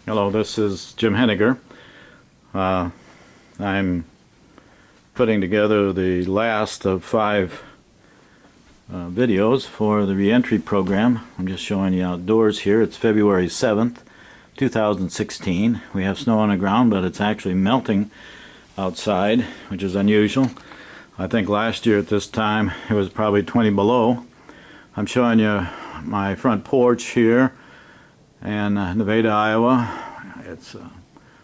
Hello, this is Jim Henniger. I'm putting together the last of 5 videos for the reentry program. I'm just showing you outdoors here. It's February 7th, 2016. We have snow on the ground, but it's actually melting outside, which is unusual. I think last year at this time it was probably 20 below. I'm showing you my front porch here in Nevada, Iowa. It's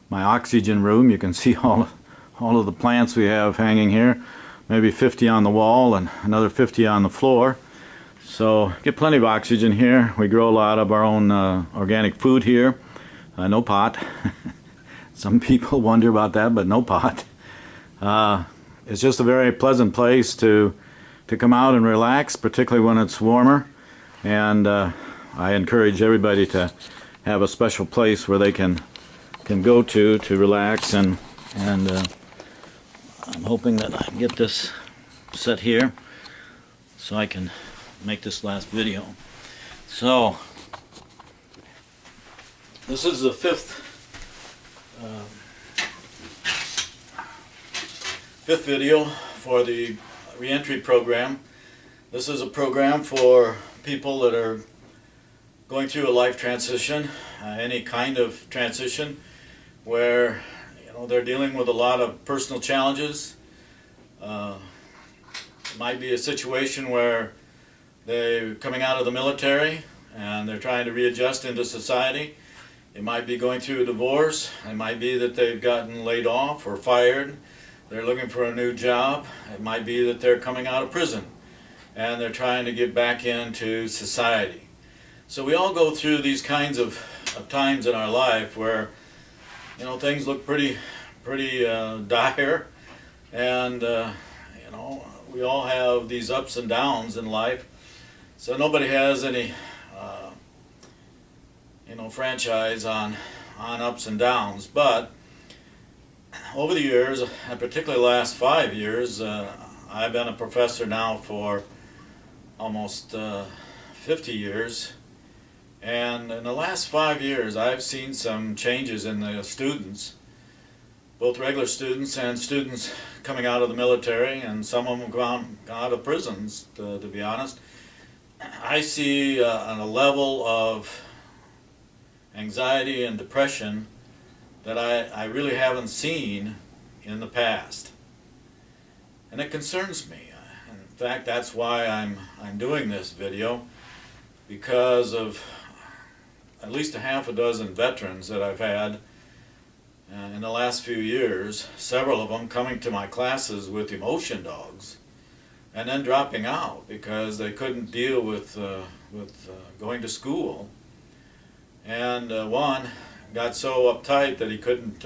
my oxygen room. You can see all of the plants we have hanging here. Maybe 50 on the wall and another 50 on the floor. So get plenty of oxygen here. We grow a lot of our own organic food here. No pot. Some people wonder about that, but no pot. It's just a very pleasant place to come out and relax, particularly when it's warmer. And I encourage everybody to have a special place where they can go to relax, and I'm hoping that I can get this set here so I can make this last video. So this is the fifth video for the reentry program. This is a program for people that are going through a life transition, any kind of transition, where they're dealing with a lot of personal challenges. It might be a situation where they're coming out of the military and they're trying to readjust into society. It might be going through a divorce. It might be that they've gotten laid off or fired. They're looking for a new job. It might be that they're coming out of prison and they're trying to get back into society. So we all go through these kinds of times in our life where things look pretty dire, and we all have these ups and downs in life. So nobody has any franchise on ups and downs. But over the years, and particularly the last 5 years, I've been a professor now for almost 50 years. And in the last 5 years, I've seen some changes in the students, both regular students and students coming out of the military, and some of them gone out of prisons, to be honest. I see on a level of anxiety and depression that I really haven't seen in the past. And it concerns me. In fact, that's why I'm doing this video, because of at least a half a dozen veterans that I've had in the last few years, several of them coming to my classes with emotion dogs and then dropping out because they couldn't deal with going to school. And one got so uptight that he couldn't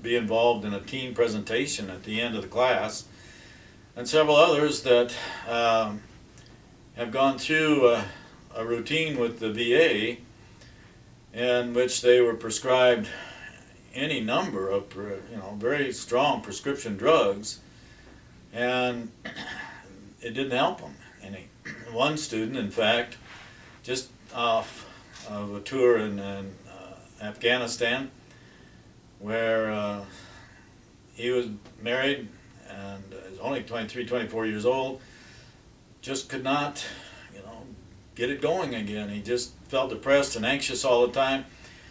be involved in a team presentation at the end of the class, and several others that have gone through a routine with the VA in which they were prescribed any number of very strong prescription drugs, and it didn't help them any. One student, in fact, just off of a tour in Afghanistan, where he was married and is only 23, 24 years old, just could not get it going again. He just felt depressed and anxious all the time.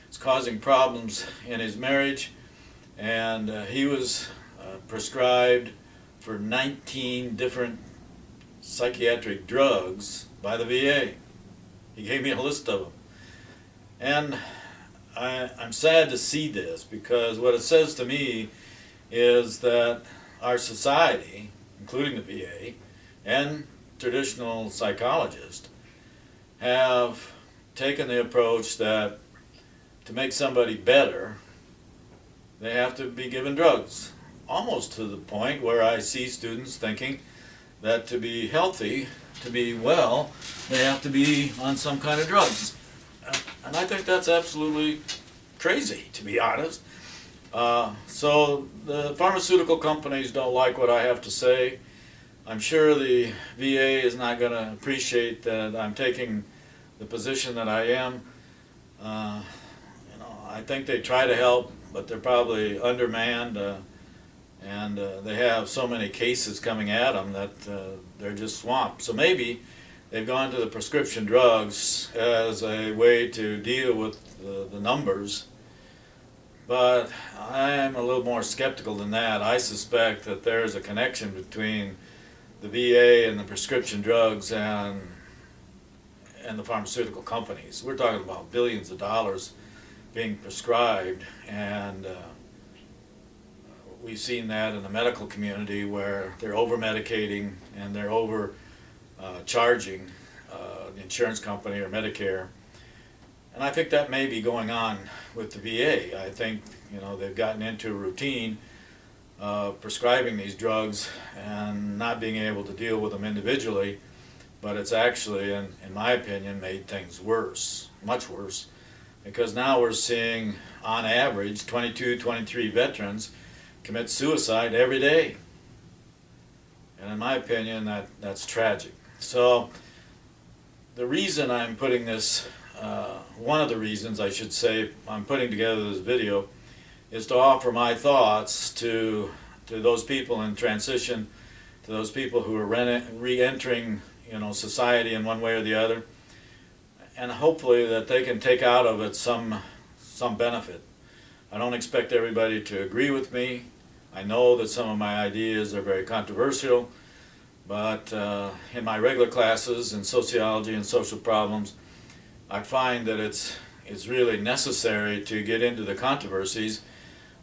It's causing problems in his marriage, and he was prescribed for 19 different psychiatric drugs by the VA. He gave me a list of them. And I'm sad to see this, because what it says to me is that our society, including the VA and traditional psychologists, have taken the approach that to make somebody better, they have to be given drugs. Almost to the point where I see students thinking that to be healthy, to be well, they have to be on some kind of drugs. And I think that's absolutely crazy, to be honest. So the pharmaceutical companies don't like what I have to say. I'm sure the VA is not going to appreciate that I'm taking the position that I am. I think they try to help, but they're probably undermanned, and they have so many cases coming at them that they're just swamped. So maybe they've gone to the prescription drugs as a way to deal with the numbers. But I'm a little more skeptical than that. I suspect that there's a connection between the VA and the prescription drugs and the pharmaceutical companies. We're talking about billions of dollars being prescribed, and we've seen that in the medical community where they're over-medicating and they're over-charging the insurance company or Medicare. And I think that may be going on with the VA. I think, they've gotten into a routine of prescribing these drugs and not being able to deal with them individually, but it's actually, in my opinion, made things worse, much worse, because now we're seeing, on average, 22, 23 veterans commit suicide every day. And in my opinion, that's tragic. So the reason I'm putting this, one of the reasons I should say I'm putting together this video, is to offer my thoughts to those people in transition, to those people who are re-entering society in one way or the other, and hopefully that they can take out of it some benefit. I don't expect everybody to agree with me. I know that some of my ideas are very controversial, but in my regular classes in sociology and social problems, I find that it's really necessary to get into the controversies,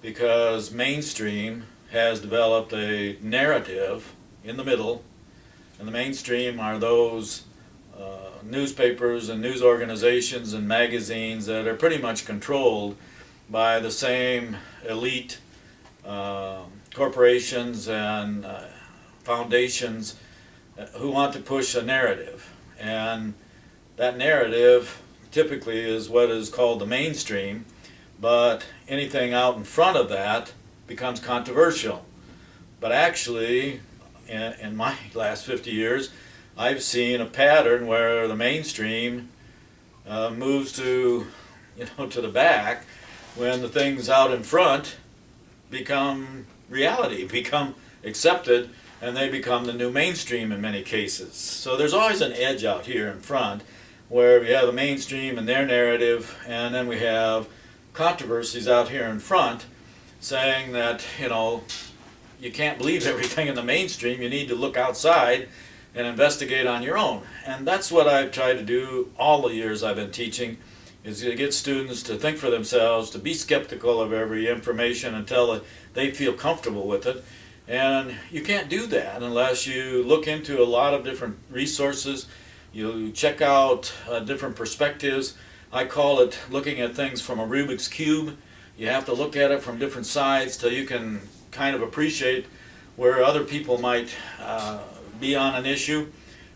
because mainstream has developed a narrative in the middle, and the mainstream are those newspapers and news organizations and magazines that are pretty much controlled by the same elite corporations and foundations who want to push a narrative. And that narrative typically is what is called the mainstream, but anything out in front of that becomes controversial. But actually, in my last 50 years, I've seen a pattern where the mainstream moves to the back when the things out in front become reality, become accepted, and they become the new mainstream in many cases. So there's always an edge out here in front where we have the mainstream and their narrative, and then we have controversies out here in front saying that, you can't believe everything in the mainstream, you need to look outside and investigate on your own. And that's what I've tried to do all the years I've been teaching, is to get students to think for themselves, to be skeptical of every information until they feel comfortable with it. And you can't do that unless you look into a lot of different resources, you check out different perspectives. I call it looking at things from a Rubik's Cube. You have to look at it from different sides till you can kind of appreciate where other people might be on an issue.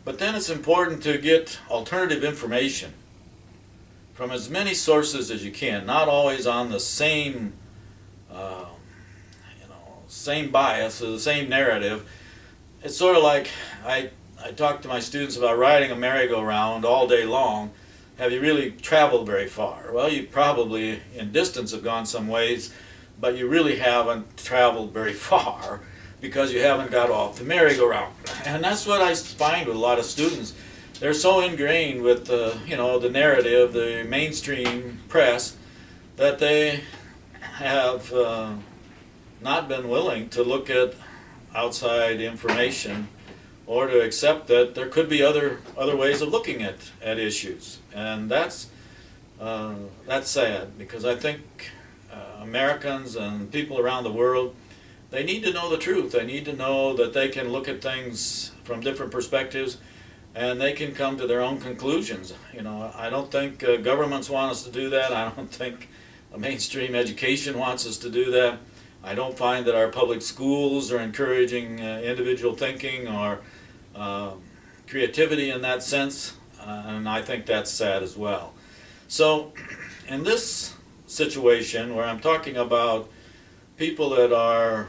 But then it's important to get alternative information from as many sources as you can, not always on the same same bias or the same narrative. It's sort of like I talk to my students about riding a merry-go-round all day long. Have you really traveled very far? Well, you probably in distance have gone some ways, but you really haven't traveled very far because you haven't got off the merry-go-round. And that's what I find with a lot of students. They're so ingrained with the narrative, the mainstream press, that they have not been willing to look at outside information or to accept that there could be other ways of looking at issues. And that's sad, because I think Americans and people around the world, they need to know the truth. They need to know that they can look at things from different perspectives and they can come to their own conclusions. I don't think governments want us to do that. I don't think mainstream education wants us to do that. I don't find that our public schools are encouraging individual thinking or creativity in that sense, and I think that's sad as well. So in this situation where I'm talking about people that are,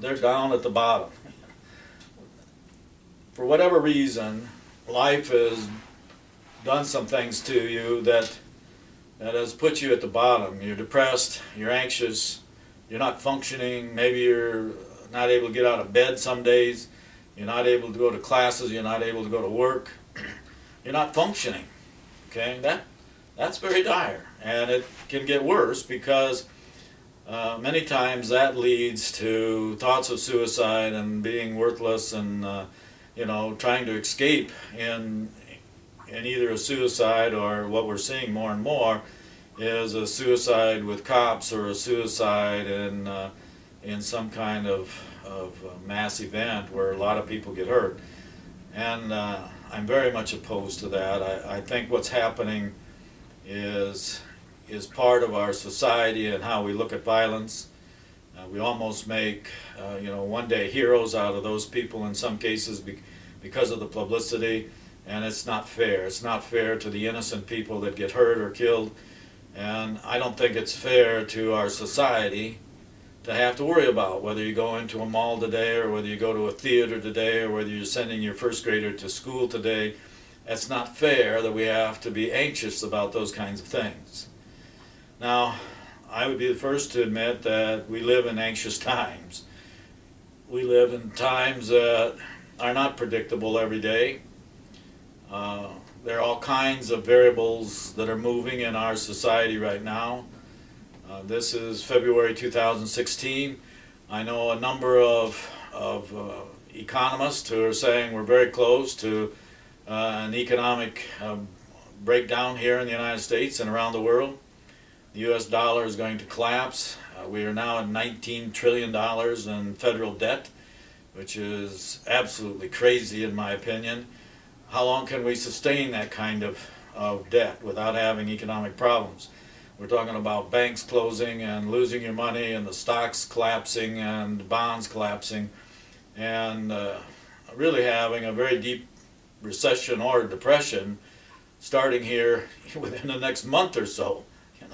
they're down at the bottom, for whatever reason, life has done some things to you that that has put you at the bottom. You're depressed, you're anxious, you're not functioning, maybe you're not able to get out of bed some days, you're not able to go to classes, you're not able to go to work, you're not functioning. Okay, that's very dire, and it can get worse because many times that leads to thoughts of suicide and being worthless and trying to escape in either a suicide or what we're seeing more and more is a suicide with cops or a suicide in some kind of mass event where a lot of people get hurt. And I'm very much opposed to that. I think what's happening is part of our society and how we look at violence. We almost make one day heroes out of those people in some cases because of the publicity, and it's not fair. It's not fair to the innocent people that get hurt or killed, and I don't think it's fair to our society to have to worry about whether you go into a mall today or whether you go to a theater today or whether you're sending your first grader to school today. It's not fair that we have to be anxious about those kinds of things. Now, I would be the first to admit that we live in anxious times. We live in times that are not predictable every day. There are all kinds of variables that are moving in our society right now. This is February 2016. I know a number of economists who are saying we're very close to an economic breakdown here in the United States and around the world. The U.S. dollar is going to collapse. We are now at $19 trillion in federal debt, which is absolutely crazy in my opinion. How long can we sustain that kind of debt without having economic problems? We're talking about banks closing and losing your money and the stocks collapsing and bonds collapsing and really having a very deep recession or depression starting here within the next month or so.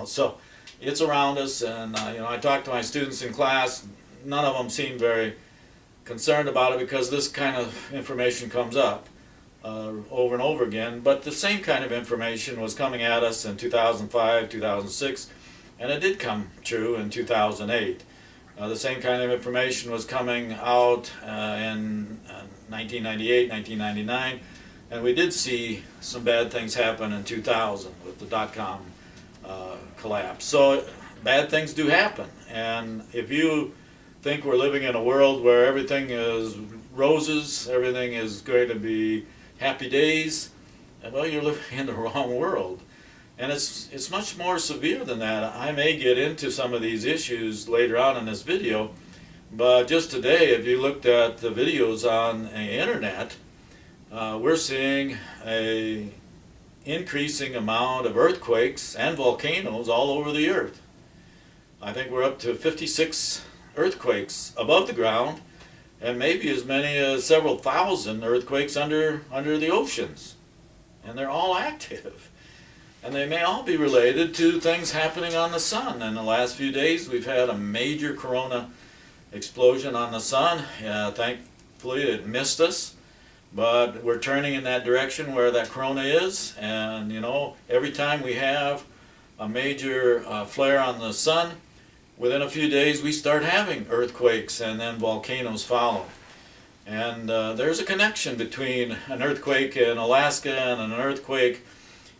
So it's around us, and I talk to my students in class. None of them seem very concerned about it because this kind of information comes up over and over again. But the same kind of information was coming at us in 2005, 2006, and it did come true in 2008. The same kind of information was coming out in 1998, 1999, and we did see some bad things happen in 2000 with the dot-com collapse. So bad things do happen, and if you think we're living in a world where everything is roses, everything is going to be happy days, well, you're living in the wrong world. And it's much more severe than that. I may get into some of these issues later on in this video, but just today, if you looked at the videos on the internet, we're seeing a increasing amount of earthquakes and volcanoes all over the earth. I think we're up to 56 earthquakes above the ground, and maybe as many as several thousand earthquakes under the oceans. And they're all active. And they may all be related to things happening on the sun. In the last few days, we've had a major corona explosion on the sun. Thankfully, it missed us. But we're turning in that direction where that corona is. And, every time we have a major flare on the sun, within a few days, we start having earthquakes and then volcanoes follow. And there's a connection between an earthquake in Alaska and an earthquake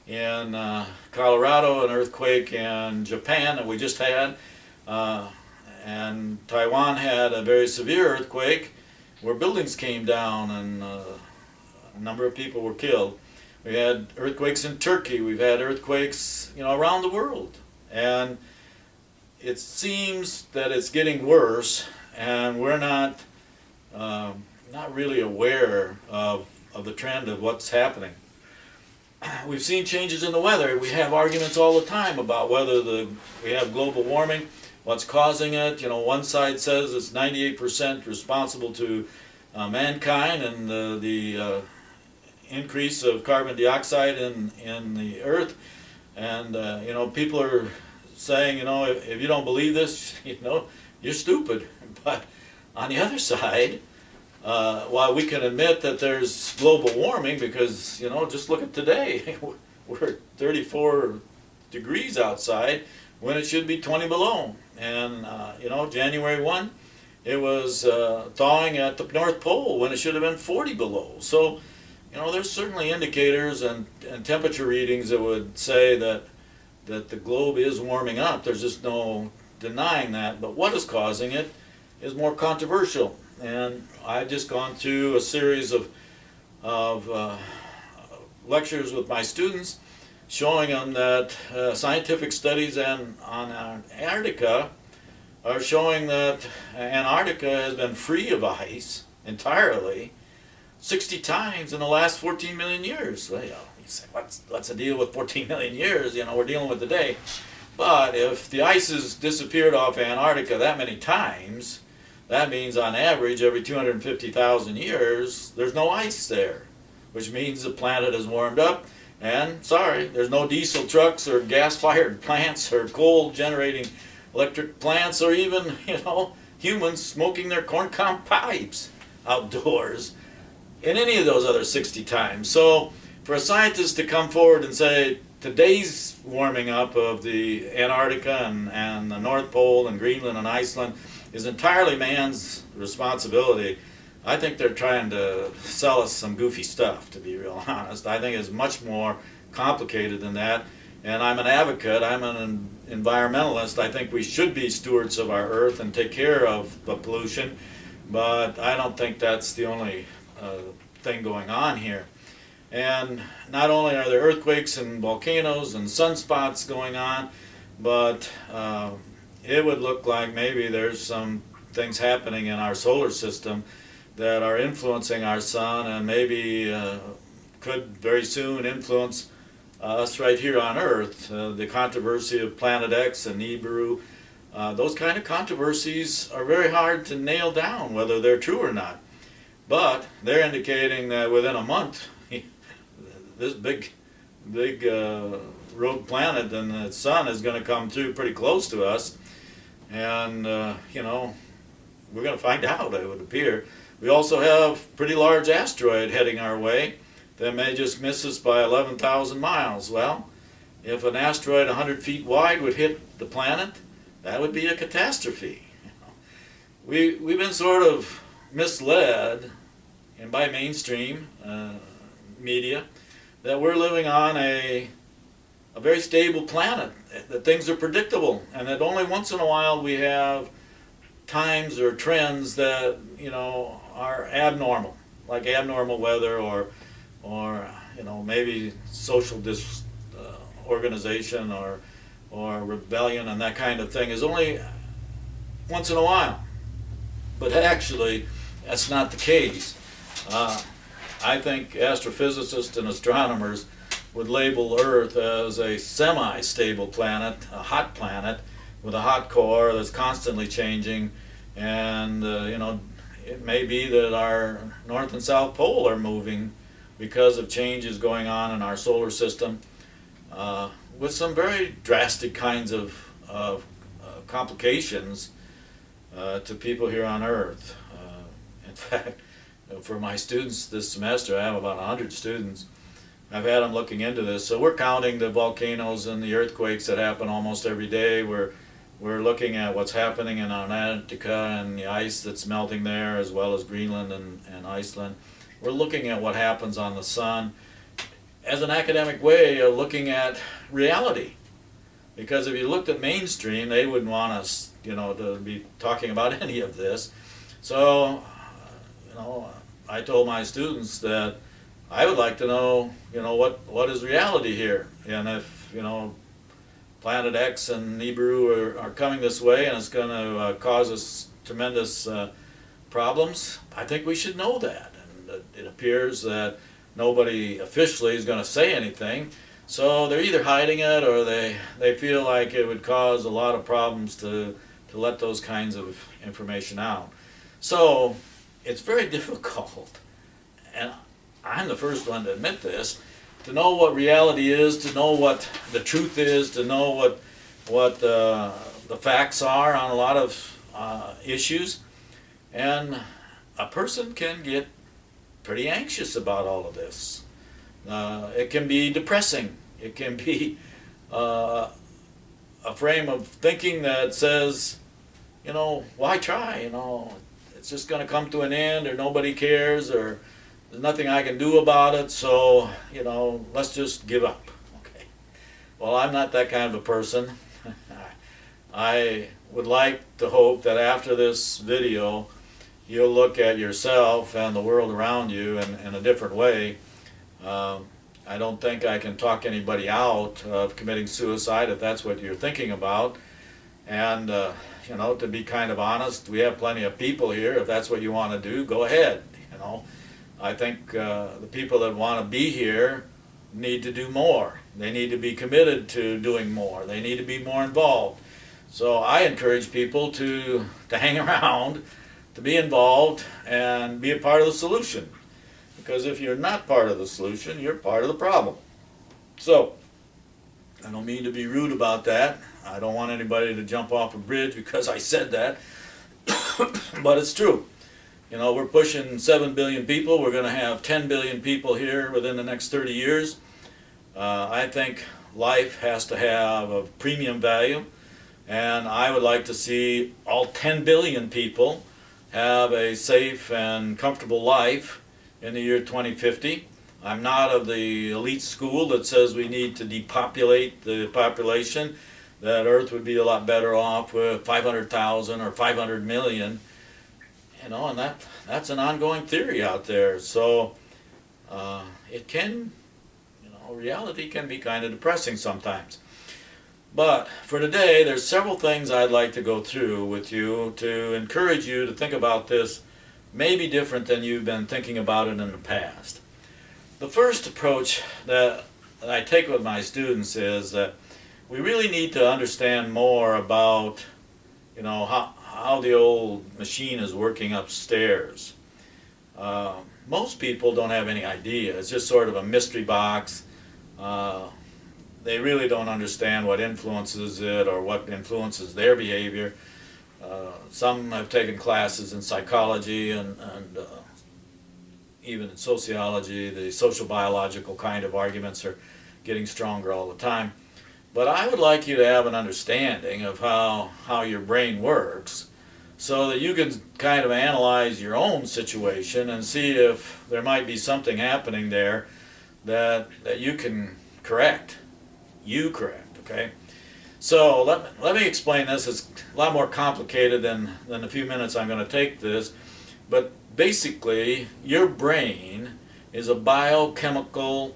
in Colorado, an earthquake in Japan that we just had. And Taiwan had a very severe earthquake where buildings came down and a number of people were killed. We had earthquakes in Turkey. We've had earthquakes, around the world. And it seems that it's getting worse, and we're not really aware of the trend of what's happening. We've seen changes in the weather. We have arguments all the time about whether we have global warming, what's causing it. One side says it's 98% responsible to mankind and the increase of carbon dioxide in the earth. And, people are saying, if you don't believe this, you're stupid. But on the other side, while we can admit that there's global warming because, just look at today, we're at 34 degrees outside when it should be 20 below. And, January 1, it was thawing at the North Pole when it should have been 40 below. So, there's certainly indicators and temperature readings that would say that the globe is warming up. There's just no denying that. But what is causing it is more controversial. And I've just gone through a series of lectures with my students showing them that scientific studies on Antarctica are showing that Antarctica has been free of ice entirely 60 times in the last 14 million years. Well, you say, what's the deal with 14 million years? We're dealing with today. But if the ice has disappeared off Antarctica that many times, that means on average every 250,000 years there's no ice there, which means the planet has warmed up. And there's no diesel trucks or gas-fired plants or coal-generating electric plants or even, humans smoking their corncob pipes outdoors in any of those other 60 times. So for a scientist to come forward and say today's warming up of the Antarctica and the North Pole and Greenland and Iceland is entirely man's responsibility, I think they're trying to sell us some goofy stuff, to be real honest. I think it's much more complicated than that. And I'm an advocate, I'm an environmentalist. I think we should be stewards of our earth and take care of the pollution, but I don't think that's the only thing going on here. And not only are there earthquakes and volcanoes and sunspots going on, but it would look like maybe there's some things happening in our solar system that are influencing our sun and maybe could very soon influence us right here on Earth. The controversy of Planet X and Nibiru, those kind of controversies are very hard to nail down whether they're true or not. But they're indicating that within a month, this big rogue planet and its sun is going to come through pretty close to us. And, we're going to find out, it would appear. We also have pretty large asteroid heading our way that may just miss us by 11,000 miles. Well, if an asteroid 100 feet wide would hit the planet, that would be a catastrophe. We've been sort of misled, and by mainstream media, that we're living on a very stable planet, that things are predictable, and that only once in a while we have times or trends that are abnormal, like abnormal weather or maybe social disorganization or rebellion and that kind of thing is only once in a while. But actually, that's not the case. I think astrophysicists and astronomers would label Earth as a semi-stable planet, a hot planet with a hot core that's constantly changing, and it may be that our North and South Pole are moving because of changes going on in our solar system, with some very drastic kinds of complications to people here on Earth. In fact, for my students this semester, I have about 100 students. I've had them looking into this. So we're counting the volcanoes and the earthquakes that happen almost every day. We're looking at what's happening in Antarctica and the ice that's melting there, as well as Greenland and Iceland. We're looking at what happens on the sun as an academic way of looking at reality. Because if you looked at mainstream, they wouldn't want us, to be talking about any of this. So, I told my students that I would like to know, what is reality here? And if, Planet X and Nibiru are coming this way and it's going to cause us tremendous problems, I think we should know that. And it appears that nobody officially is going to say anything. So they're either hiding it or they feel like it would cause a lot of problems to let those kinds of information out. So it's very difficult, and I'm the first one to admit this, to know what reality is, to know what the truth is, to know what the facts are on a lot of issues. And a person can get pretty anxious about all of this. It can be depressing. It can be uh, a frame of thinking that says, why try? It's just going to come to an end, or nobody cares, or there's nothing I can do about it, so, let's just give up. Okay. Well, I'm not that kind of a person. I would like to hope that after this video, you'll look at yourself and the world around you in a different way. I don't think I can talk anybody out of committing suicide if that's what you're thinking about. And, to be kind of honest, we have plenty of people here. If that's what you want to do, go ahead. I think the people that want to be here need to do more. They need to be committed to doing more. They need to be more involved. So I encourage people to hang around, to be involved, and be a part of the solution. Because if you're not part of the solution, you're part of the problem. So, I don't mean to be rude about that. I don't want anybody to jump off a bridge because I said that. But it's true. We're pushing 7 billion people. We're going to have 10 billion people here within the next 30 years. I think life has to have a premium value. And I would like to see all 10 billion people have a safe and comfortable life in the year 2050. I'm not of the elite school that says we need to depopulate the population, that Earth would be a lot better off with 500,000 or 500 million, and that's an ongoing theory out there. So it can, reality can be kind of depressing sometimes. But for today, there's several things I'd like to go through with you to encourage you to think about this maybe different than you've been thinking about it in the past. The first approach that I take with my students is that we really need to understand more about, how the old machine is working upstairs. Most people don't have any idea. It's just sort of a mystery box. They really don't understand what influences it or what influences their behavior. Some have taken classes in psychology and even in sociology. The social biological kind of arguments are getting stronger all the time. But I would like you to have an understanding of how your brain works so that you can kind of analyze your own situation and see if there might be something happening there that you can correct. Okay? So let me explain this. It's a lot more complicated than the few minutes I'm going to take this. But basically, your brain is a biochemical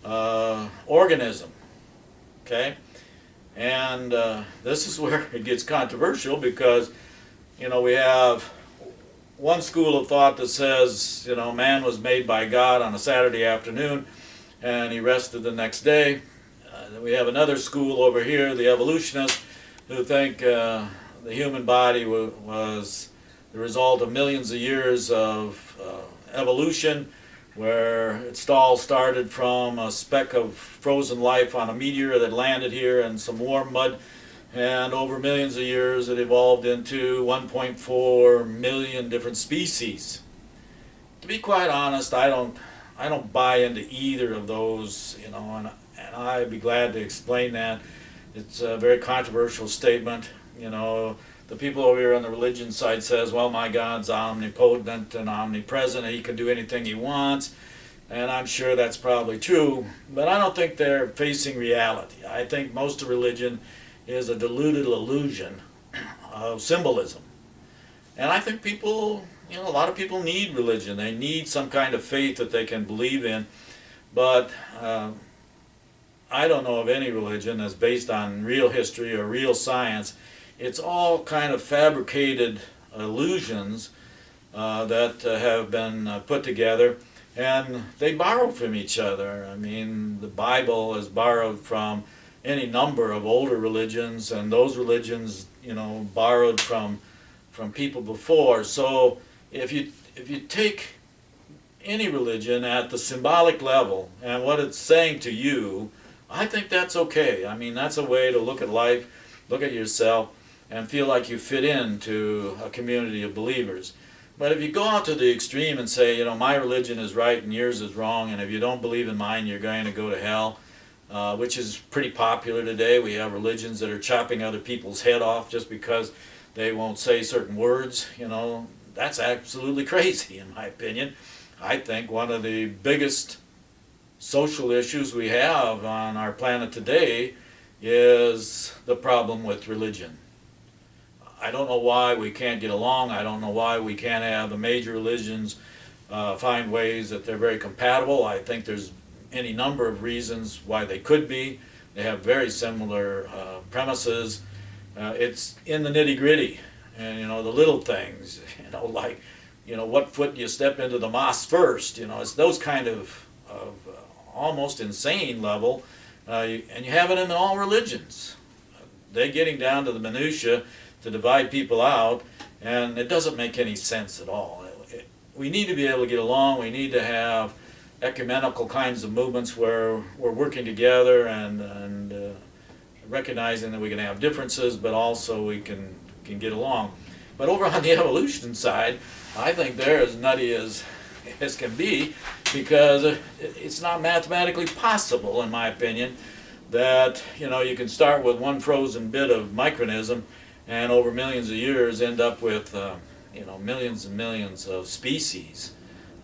organism. Okay? And this is where it gets controversial because, we have one school of thought that says, man was made by God on a Saturday afternoon and he rested the next day. Then we have another school over here, the evolutionists, who think the human body was the result of millions of years of evolution, where it all started from a speck of frozen life on a meteor that landed here in some warm mud, and over millions of years it evolved into 1.4 million different species. To be quite honest, I don't buy into either of those, and I'd be glad to explain that. It's a very controversial statement. The people over here on the religion side says, well, my God's omnipotent and omnipresent, and he can do anything he wants. And I'm sure that's probably true, but I don't think they're facing reality. I think most of religion is a deluded illusion of symbolism. And I think people, a lot of people need religion. They need some kind of faith that they can believe in. But I don't know of any religion that's based on real history or real science. It's all kind of fabricated illusions that have been put together, and they borrow from each other. I mean, the Bible is borrowed from any number of older religions, and those religions, borrowed from people before. So if you take any religion at the symbolic level and what it's saying to you, I think that's okay. I mean, that's a way to look at life, look at yourself, and feel like you fit into a community of believers. But if you go out to the extreme and say, my religion is right and yours is wrong, and if you don't believe in mine, you're going to go to hell, which is pretty popular today. We have religions that are chopping other people's head off just because they won't say certain words. That's absolutely crazy, in my opinion. I think one of the biggest social issues we have on our planet today is the problem with religion. I don't know why we can't get along. I don't know why we can't have the major religions find ways that they're very compatible. I think there's any number of reasons why they could be. They have very similar premises. It's in the nitty-gritty, and the little things, like what foot do you step into the mosque first. It's those kind of almost insane level, and you have it in all religions. They're getting down to the minutia to divide people out, and it doesn't make any sense at all. We need to be able to get along. We need to have ecumenical kinds of movements where we're working together and recognizing that we can have differences, but also we can get along. But over on the evolution side, I think they're as nutty as can be, because it's not mathematically possible, in my opinion, that you can start with one frozen bit of micronism and over millions of years end up with millions and millions of species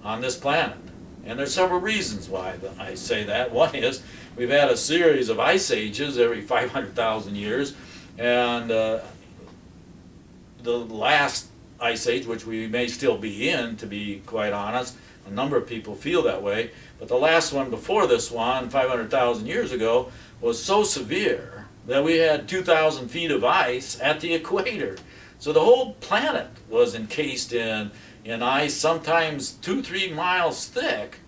on this planet. And there's several reasons why I say that. One is we've had a series of ice ages every 500,000 years, and the last ice age, which we may still be in, to be quite honest, a number of people feel that way, but the last one before this one, 500,000 years ago, was so severe that we had 2,000 feet of ice at the equator. So the whole planet was encased in ice, sometimes 2-3 miles thick,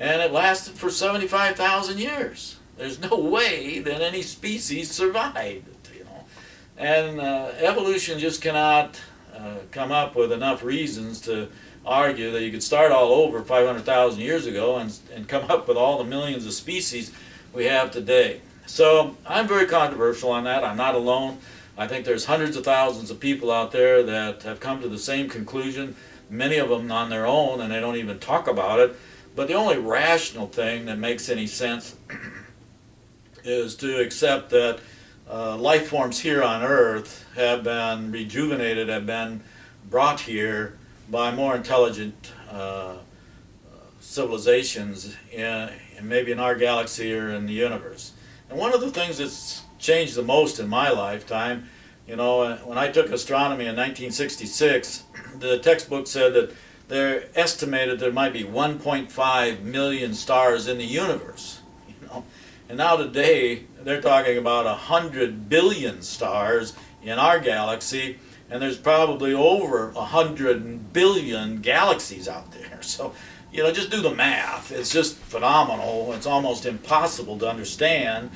and it lasted for 75,000 years. There's no way that any species survived, And evolution just cannot come up with enough reasons to argue that you could start all over 500,000 years ago and come up with all the millions of species we have today. So I'm very controversial on that. I'm not alone. I think there's hundreds of thousands of people out there that have come to the same conclusion, many of them on their own, and they don't even talk about it. But the only rational thing that makes any sense is to accept that life forms here on Earth have been rejuvenated, have been brought here by more intelligent civilizations maybe in our galaxy or in the universe. And one of the things that's changed the most in my lifetime, when I took astronomy in 1966, the textbook said that they're estimated there might be 1.5 million stars in the universe. And now today they're talking about 100 billion stars in our galaxy, and there's probably over 100 billion galaxies out there. So, just do the math. It's just phenomenal. It's almost impossible to understand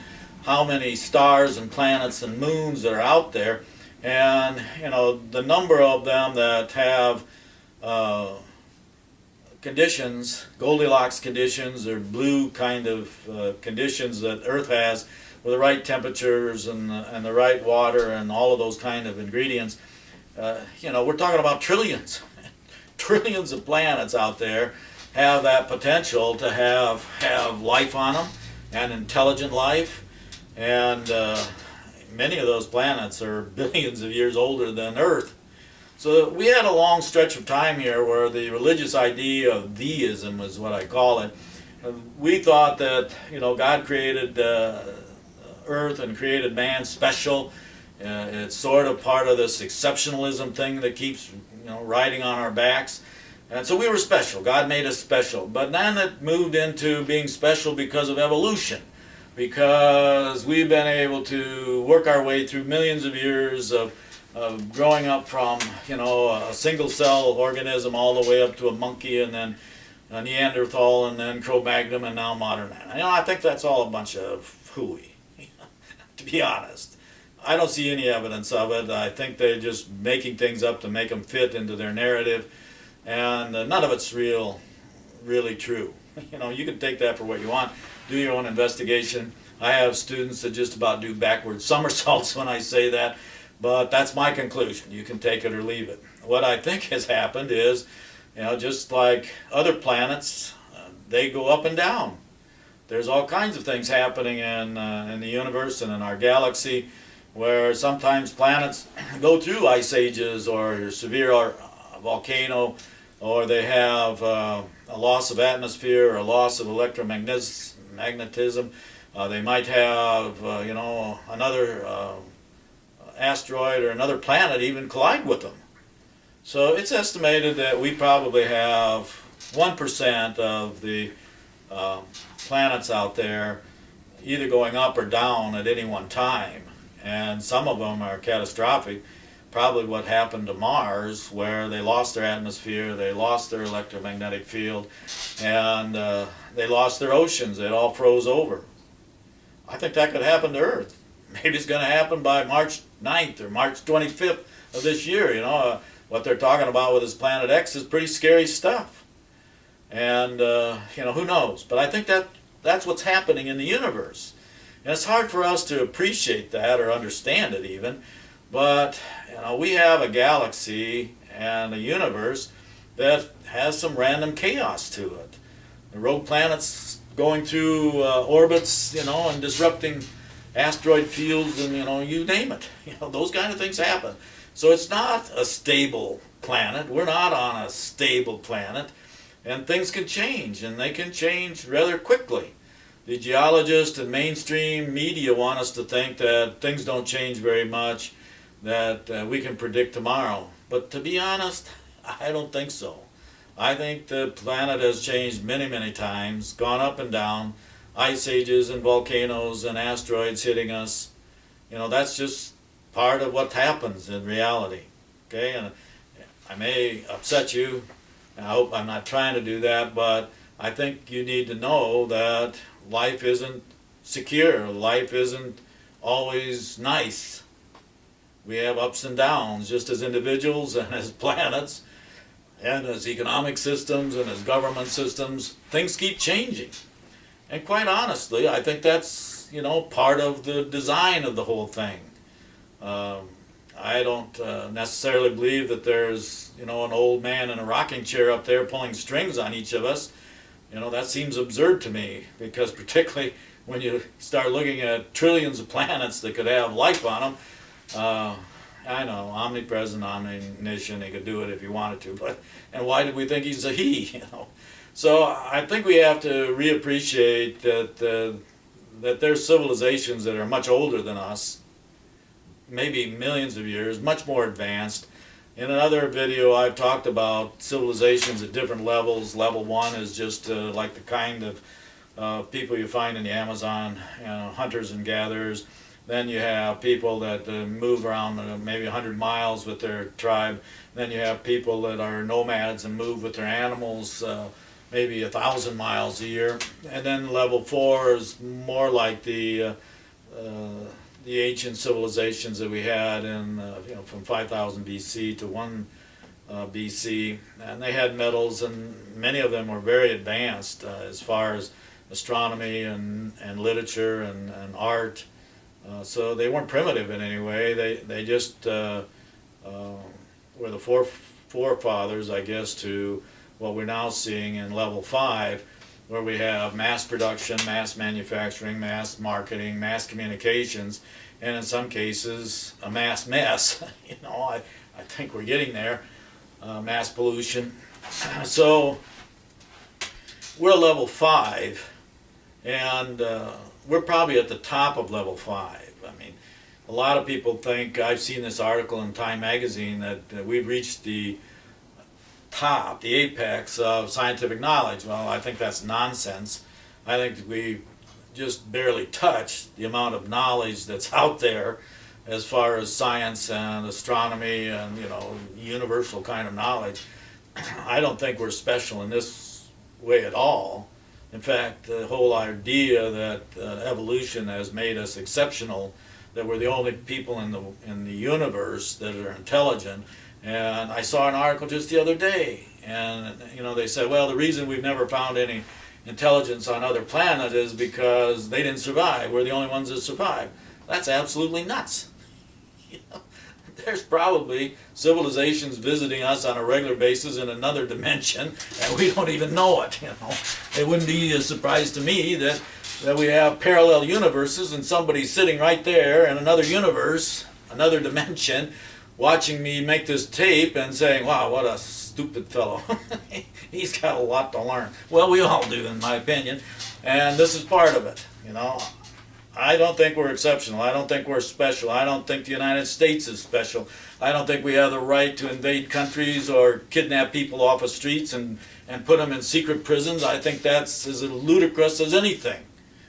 how many stars and planets and moons that are out there. And, the number of them that have conditions, Goldilocks conditions, or blue kind of conditions that Earth has, with the right temperatures and the right water and all of those kind of ingredients, we're talking about trillions. Trillions of planets out there have that potential to have life on them, and intelligent life, and many of those planets are billions of years older than Earth. So we had a long stretch of time here where the religious idea of theism is what I call it. We thought that God created Earth and created man special. It's sort of part of this exceptionalism thing that keeps riding on our backs. And so we were special. God made us special. But then it moved into being special because of evolution. Because we've been able to work our way through millions of years of growing up from, a single-cell organism all the way up to a monkey, and then a Neanderthal, and then Cro-Magnon, and now modern man. I think that's all a bunch of hooey, to be honest. I don't see any evidence of it. I think they're just making things up to make them fit into their narrative. And none of it's really true. You can take that for what you want. Do your own investigation. I have students that just about do backward somersaults when I say that, but that's my conclusion. You can take it or leave it. What I think has happened is, just like other planets, they go up and down. There's all kinds of things happening in the universe and in our galaxy, where sometimes planets go through ice ages or severe volcano, or they have a loss of atmosphere or a loss of electromagnetism. They might have, another asteroid or another planet even collide with them. So it's estimated that we probably have 1% of the planets out there either going up or down at any one time. And some of them are catastrophic. Probably what happened to Mars, where they lost their atmosphere, they lost their electromagnetic field, and they lost their oceans. It all froze over. I think that could happen to Earth. Maybe it's going to happen by March 9th or March 25th of this year. What they're talking about with this Planet X is pretty scary stuff. And, who knows? But I think that's what's happening in the universe. And it's hard for us to appreciate that or understand it even. But, we have a galaxy and a universe that has some random chaos to it. The rogue planets going through orbits, and disrupting asteroid fields, and you name it. Those kind of things happen. So it's not a stable planet. We're not on a stable planet, and things can change, and they can change rather quickly. The geologists and mainstream media want us to think that things don't change very much, that we can predict tomorrow. But to be honest, I don't think so. I think the planet has changed many, many times, gone up and down, ice ages and volcanoes and asteroids hitting us. That's just part of what happens in reality. Okay, and I may upset you. I hope I'm not trying to do that, but I think you need to know that life isn't secure. Life isn't always nice. We have ups and downs, just as individuals and as planets, and as economic systems and as government systems. Things keep changing. And quite honestly, I think that's, part of the design of the whole thing. I don't necessarily believe that there's, an old man in a rocking chair up there pulling strings on each of us. That seems absurd to me, because particularly when you start looking at trillions of planets that could have life on them, I know, omnipresent, omniscient, he could do it if he wanted to, and why did we think he's a he, So I think we have to reappreciate that there's civilizations that are much older than us, maybe millions of years, much more advanced. In another video I've talked about civilizations at different levels. Level 1 is just like the kind of people you find in the Amazon, hunters and gatherers. Then you have people that move around maybe 100 miles with their tribe. Then you have people that are nomads and move with their animals maybe 1,000 miles a year. And then level 4 is more like the ancient civilizations that we had in from 5000 BC to 1 BC, and they had metals, and many of them were very advanced as far as astronomy and literature and art. So they weren't primitive in any way. They just were the forefathers, I guess, to what we're now seeing in level 5, where we have mass production, mass manufacturing, mass marketing, mass communications, and in some cases a mass mess. I think we're getting there. Mass pollution. So we're level 5, and we're probably at the top of level 5. I mean, a lot of people think, I've seen this article in Time magazine, that we've reached the top, the apex of scientific knowledge. Well, I think that's nonsense. I think we just barely touched the amount of knowledge that's out there as far as science and astronomy and, universal kind of knowledge. I don't think we're special in this way at all. In fact, the whole idea that evolution has made us exceptional, that we're the only people in the universe that are intelligent. And I saw an article just the other day, and they said, well, the reason we've never found any intelligence on other planets is because they didn't survive. We're the only ones that survived. That's absolutely nuts. There's probably civilizations visiting us on a regular basis in another dimension, and we don't even know it. It wouldn't be a surprise to me that that we have parallel universes and somebody's sitting right there in another universe, another dimension, watching me make this tape and saying, wow, what a stupid fellow. He's got a lot to learn. Well, we all do, in my opinion, and this is part of it. I don't think we're exceptional. I don't think we're special. I don't think the United States is special. I don't think we have the right to invade countries or kidnap people off of streets and put them in secret prisons. I think that's as ludicrous as anything.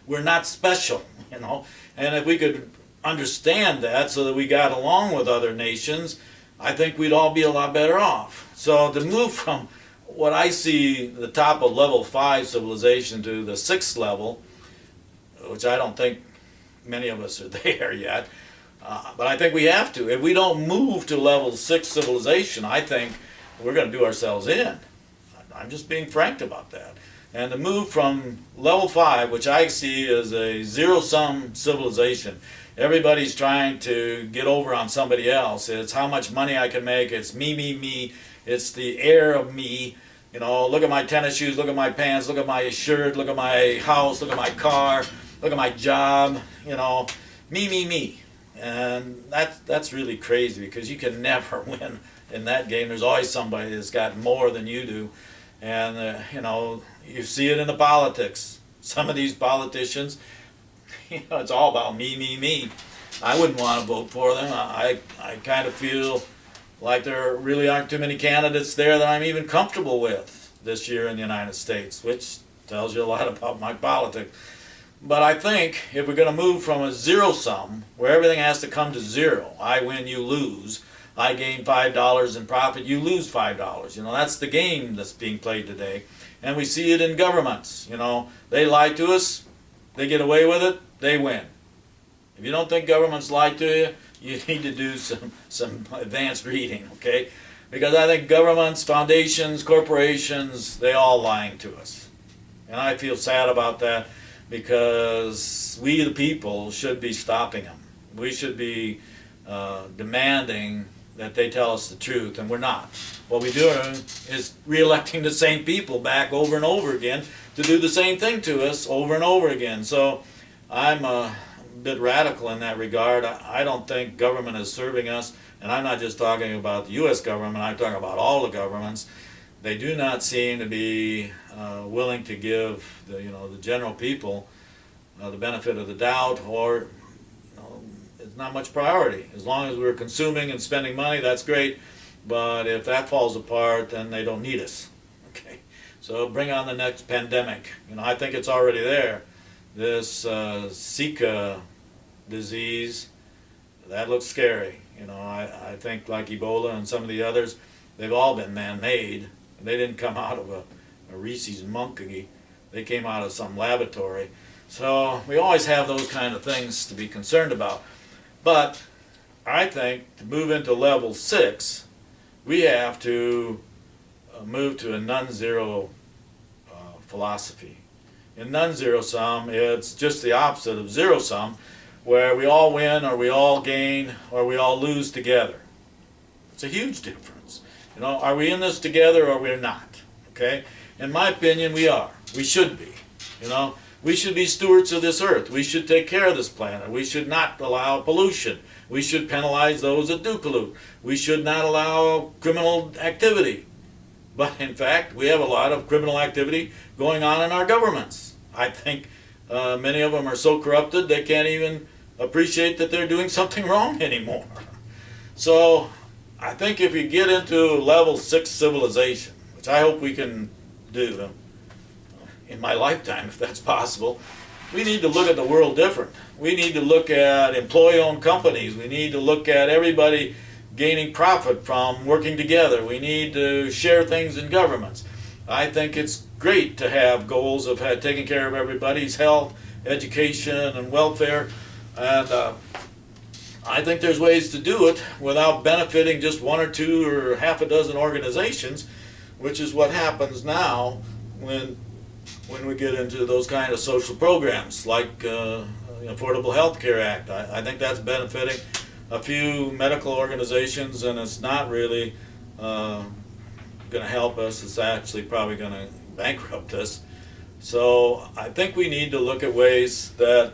We're not special, And if we could understand that so that we got along with other nations, I think we'd all be a lot better off. So to move from what I see the top of level 5 civilization to the 6th level, which I don't think many of us are there yet, but I think we have to. If we don't move to level 6 civilization, I think we're going to do ourselves in. I'm just being frank about that. And to move from level 5, which I see as a zero-sum civilization, everybody's trying to get over on somebody else. It's how much money I can make. It's me, me, me. It's the air of me. Look at my tennis shoes, look at my pants, look at my shirt, look at my house, look at my car, look at my job. Me, me, me. And that's really crazy, because you can never win in that game. There's always somebody that's got more than you do. And, you see it in the politics. Some of these politicians, it's all about me, me, me. I wouldn't want to vote for them. I kind of feel like there really aren't too many candidates there that I'm even comfortable with this year in the United States, which tells you a lot about my politics. But I think if we're going to move from a zero sum, where everything has to come to zero, I win, you lose, I gain $5 in profit, you lose $5. That's the game that's being played today. And we see it in governments. They lie to us, they get away with it, they win. If you don't think governments lie to you, you need to do some advanced reading, okay? Because I think governments, foundations, corporations, they all lying to us. And I feel sad about that, because we, the people, should be stopping them. We should be demanding that they tell us the truth, and we're not. What we're doing is re-electing the same people back over and over again to do the same thing to us over and over again. So I'm a bit radical in that regard. I don't think government is serving us, and I'm not just talking about the U.S. government, I'm talking about all the governments. They do not seem to be willing to give the general people the benefit of the doubt, or it's not much priority. As long as we're consuming and spending money, that's great, but if that falls apart, then they don't need us. Okay, so bring on the next pandemic. I think it's already there. This Zika disease, that looks scary. I think like Ebola and some of the others, they've all been man-made. They didn't come out of a Reese's monkey. They came out of some laboratory. So we always have those kind of things to be concerned about. But I think to move into level 6, we have to move to a non-zero philosophy. In non-zero sum, it's just the opposite of zero sum, where we all win or we all gain or we all lose together. It's a huge difference. Are we in this together or we're not? Okay? In my opinion, we are. We should be. We should be stewards of this earth. We should take care of this planet. We should not allow pollution. We should penalize those that do pollute. We should not allow criminal activity. But in fact, we have a lot of criminal activity going on in our governments. I think many of them are so corrupted they can't even appreciate that they're doing something wrong anymore. So I think if you get into level 6 civilization, which I hope we can do in my lifetime, if that's possible, we need to look at the world different. We need to look at employee-owned companies. We need to look at everybody gaining profit from working together. We need to share things in governments. I think it's great to have goals of taking care of everybody's health, education, and welfare. And I think there's ways to do it without benefiting just one or two or half a dozen organizations, which is what happens now when we get into those kind of social programs like the Affordable Health Care Act. I think that's benefiting a few medical organizations, and it's not really going to help us. It's actually probably going to bankrupt us. So I think we need to look at ways that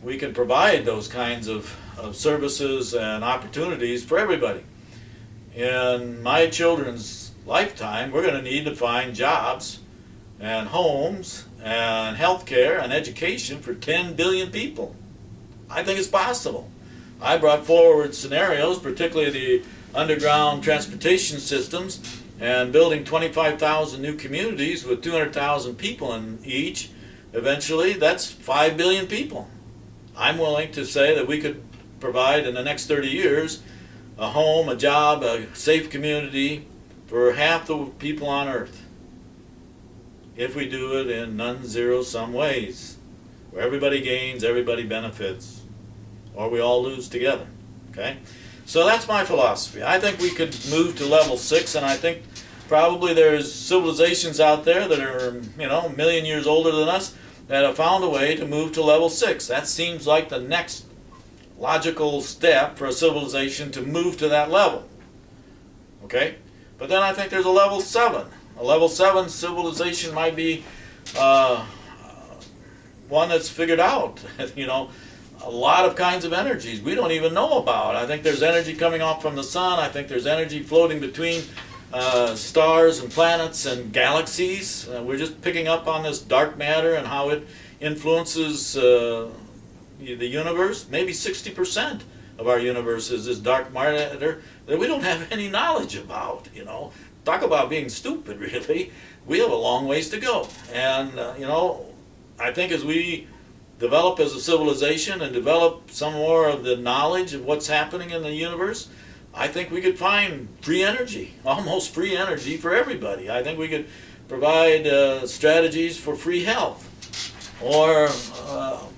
we can provide those kinds of services and opportunities for everybody. In my children's lifetime, we're going to need to find jobs and homes and health care and education for 10 billion people. I think it's possible. I brought forward scenarios, particularly the underground transportation systems and building 25,000 new communities with 200,000 people in each. Eventually, that's 5 billion people. I'm willing to say that we could provide in the next 30 years a home, a job, a safe community for half the people on Earth, if we do it in non-zero-sum ways, where everybody gains, everybody benefits, or we all lose together. Okay? So that's my philosophy. I think we could move to level 6, and I think probably there's civilizations out there that are, a million years older than us that have found a way to move to level 6. That seems like the next logical step for a civilization to move to that level. Okay? But then I think there's a level 7. A level 7 civilization might be one that's figured out, a lot of kinds of energies we don't even know about. I think there's energy coming off from the sun. I think there's energy floating between stars and planets and galaxies. We're just picking up on this dark matter and how it influences the universe. Maybe 60% of our universe is this dark matter that we don't have any knowledge about. Talk about being stupid, really. We have a long ways to go. And, I think as we develop as a civilization and develop some more of the knowledge of what's happening in the universe, I think we could find free energy, almost free energy for everybody. I think we could provide strategies for free health, or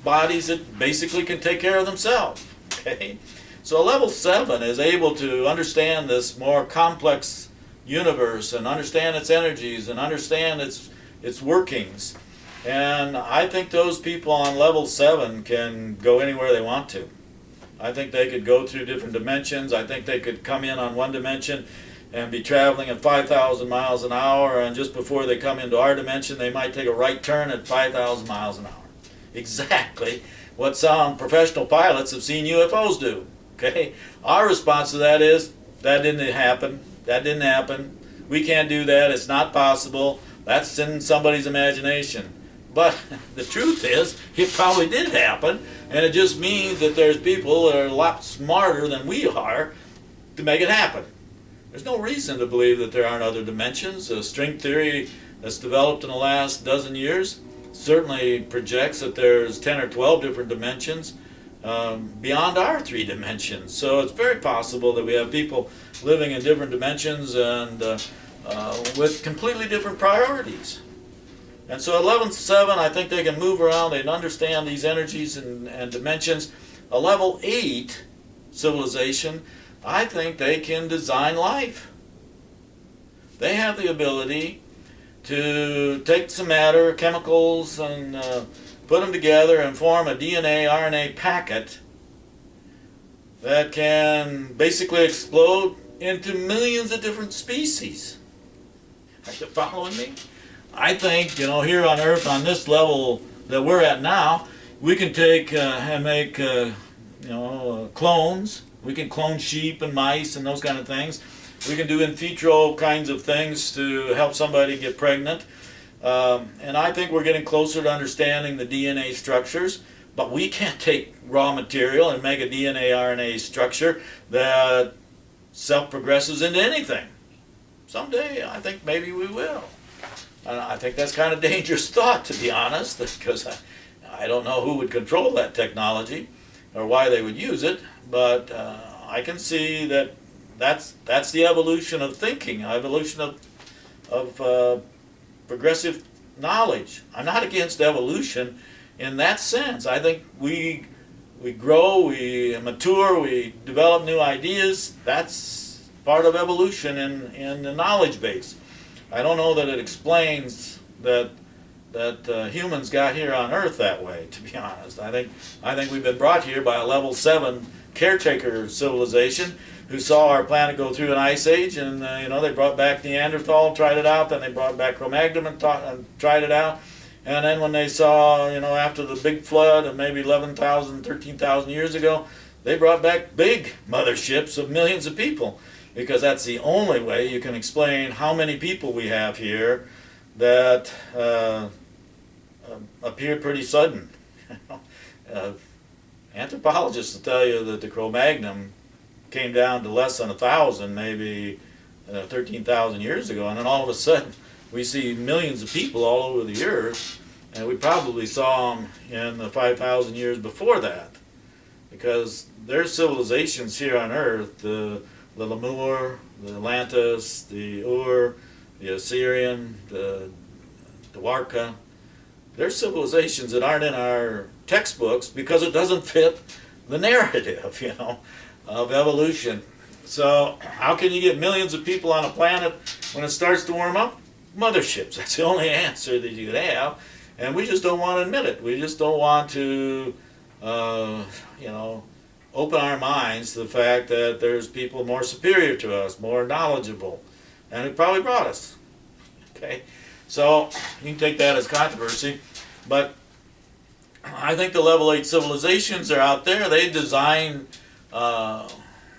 bodies that basically can take care of themselves. Okay? So level 7 is able to understand this more complex universe and understand its energies and understand its workings. And I think those people on level 7 can go anywhere they want to. I think they could go through different dimensions. I think they could come in on one dimension and be traveling at 5,000 miles an hour, and just before they come into our dimension, they might take a right turn at 5,000 miles an hour. Exactly what some professional pilots have seen UFOs do. Okay? Our response to that is, that didn't happen. That didn't happen. We can't do that. It's not possible. That's in somebody's imagination. But the truth is, it probably did happen, and it just means that there's people that are a lot smarter than we are to make it happen. There's no reason to believe that there aren't other dimensions. String theory that's developed in the last dozen years certainly projects that there's 10 or 12 different dimensions beyond our 3 dimensions. So it's very possible that we have people living in different dimensions and with completely different priorities. And so at level 7, I think they can move around, they can understand these energies and dimensions. A level 8 civilization, I think they can design life. They have the ability to take some matter, chemicals, and put them together and form a DNA, RNA packet that can basically explode into millions of different species. Are you following me? I think, here on Earth, on this level that we're at now, we can take and make, clones. We can clone sheep and mice and those kind of things. We can do in vitro kinds of things to help somebody get pregnant. And I think we're getting closer to understanding the DNA structures, but we can't take raw material and make a DNA, RNA structure that self-progresses into anything. Someday, I think maybe we will. I think that's kind of a dangerous thought, to be honest, because I don't know who would control that technology or why they would use it, but I can see that that's the evolution of thinking, evolution of progressive knowledge. I'm not against evolution in that sense. I think we grow, we mature, we develop new ideas. That's part of evolution in the knowledge base. I don't know that it explains that humans got here on Earth that way, to be honest. I think we've been brought here by a level 7 caretaker civilization who saw our planet go through an ice age, and they brought back Neanderthal, tried it out, then they brought back Cro-Magnon and tried it out, And then when they saw, after the big flood of maybe 11,000, 13,000 years ago, they brought back big motherships of millions of people, because that's the only way you can explain how many people we have here that appear pretty sudden. Anthropologists will tell you that the Cro-Magnon came down to less than 1,000, maybe 13,000 years ago, and then all of a sudden we see millions of people all over the earth, and we probably saw them in the 5,000 years before that, because there's civilizations here on Earth, the Lemur, the Atlantis, the Ur, the Assyrian, the Dwarka. There's civilizations that aren't in our textbooks because it doesn't fit the narrative, of evolution. So how can you get millions of people on a planet when it starts to warm up? Motherships. That's the only answer that you could have, and we just don't want to admit it. We just don't want to, open our minds to the fact that there's people more superior to us, more knowledgeable, and who probably brought us. Okay, so you can take that as controversy, but I think the level 8 civilizations are out there. They design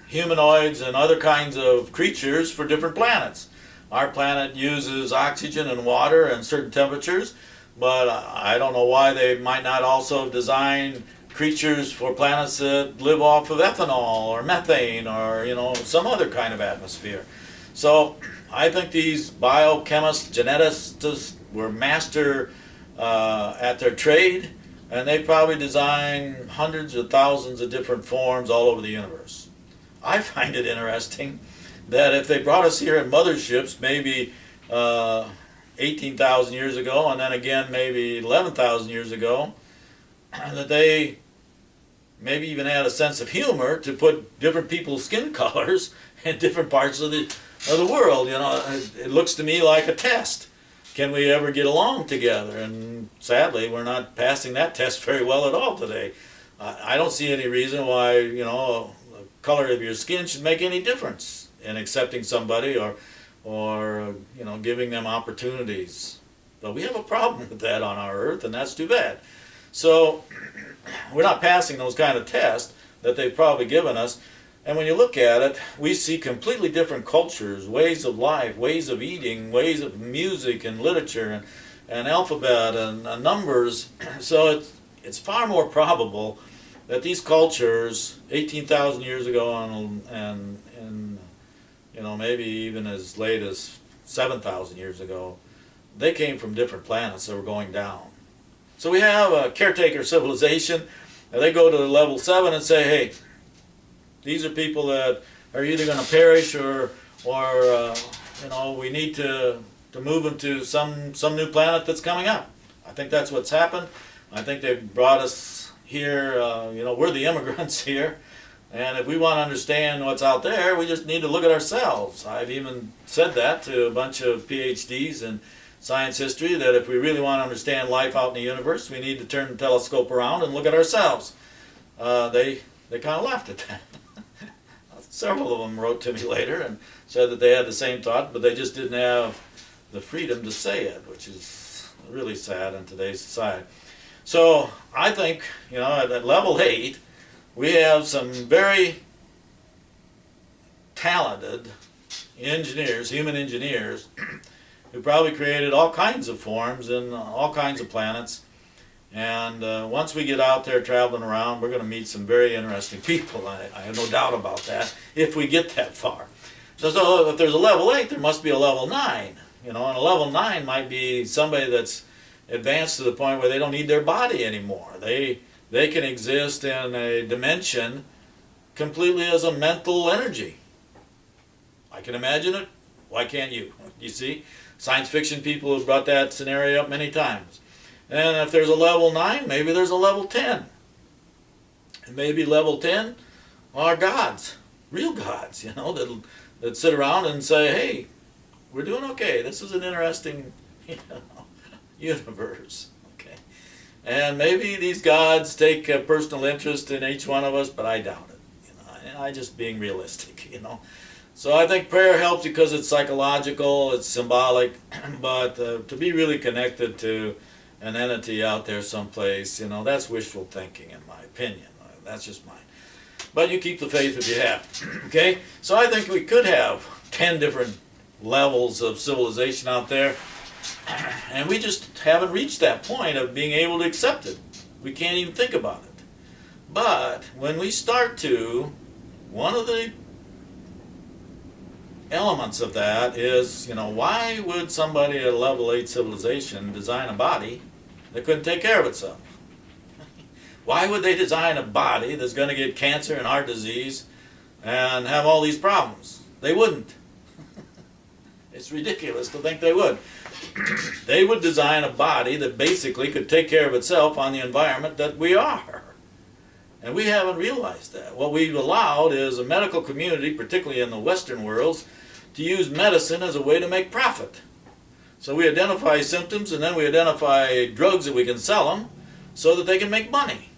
humanoids and other kinds of creatures for different planets. Our planet uses oxygen and water and certain temperatures, but I don't know why they might not also design creatures for planets that live off of ethanol or methane or some other kind of atmosphere. So I think these biochemists, geneticists were master at their trade, and they probably design hundreds of thousands of different forms all over the universe. I find it interesting that if they brought us here in motherships maybe 18,000 years ago, and then again maybe 11,000 years ago, that they maybe even had a sense of humor to put different people's skin colors in different parts of the world. It looks to me like a test. Can we ever get along together? And sadly, we're not passing that test very well at all today. I don't see any reason why, the color of your skin should make any difference in accepting somebody or giving them opportunities. But we have a problem with that on our earth, and that's too bad. So we're not passing those kind of tests that they've probably given us. And when you look at it, we see completely different cultures, ways of life, ways of eating, ways of music and literature and alphabet and numbers. So it's far more probable that these cultures 18,000 years ago and maybe even as late as 7,000 years ago, they came from different planets that were going down. So we have a caretaker civilization, and they go to level 7 and say, hey, these are people that are either going to perish or we need to move them to some new planet that's coming up. I think that's what's happened. I think they've brought us here, we're the immigrants here, and if we want to understand what's out there, we just need to look at ourselves. I've even said that to a bunch of PhDs in science history, that if we really want to understand life out in the universe, we need to turn the telescope around and look at ourselves. They kind of laughed at that. Several of them wrote to me later and said that they had the same thought, but they just didn't have the freedom to say it, which is really sad in today's society. So I think, at level 8, we have some very talented engineers, human engineers, who probably created all kinds of forms and all kinds of planets. And once we get out there traveling around, we're going to meet some very interesting people. I have no doubt about that, if we get that far. So if there's a level 8, there must be a level 9. And a level 9 might be somebody that's advanced to the point where they don't need their body anymore. They can exist in a dimension completely as a mental energy. I can imagine it. Why can't you? You see? Science fiction people have brought that scenario up many times. And if there's a level 9, maybe there's a level 10. And maybe level 10 are gods, real gods, that sit around and say, hey, we're doing okay. This is an interesting universe. Okay. And maybe these gods take a personal interest in each one of us, but I doubt it. I just being realistic, So I think prayer helps because it's psychological, it's symbolic, but to be really connected to an entity out there someplace, that's wishful thinking in my opinion. That's just mine. But you keep the faith if you have. Okay? So I think we could have 10 different levels of civilization out there, and we just haven't reached that point of being able to accept it. We can't even think about it. But when we start to, one of the elements of that is, why would somebody at a level 8 civilization design a body that couldn't take care of itself? Why would they design a body that's going to get cancer and heart disease and have all these problems? They wouldn't. It's ridiculous to think they would. They would design a body that basically could take care of itself on the environment that we are. And we haven't realized that. What we've allowed is a medical community, particularly in the Western worlds, to use medicine as a way to make profit. So we identify symptoms and then we identify drugs that we can sell them so that they can make money.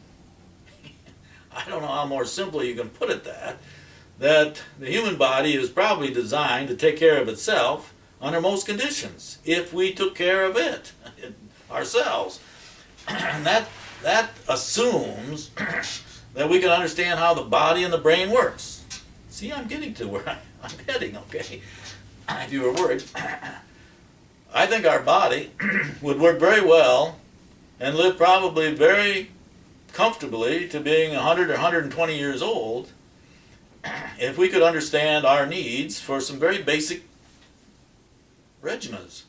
I don't know how more simply you can put it that the human body is probably designed to take care of itself under most conditions, if we took care of it ourselves. And that assumes that we can understand how the body and the brain works. See, I'm getting to where I'm heading, okay? If you were worried. I think our body would work very well and live probably very comfortably to being 100 or 120 years old if we could understand our needs for some very basic regimens.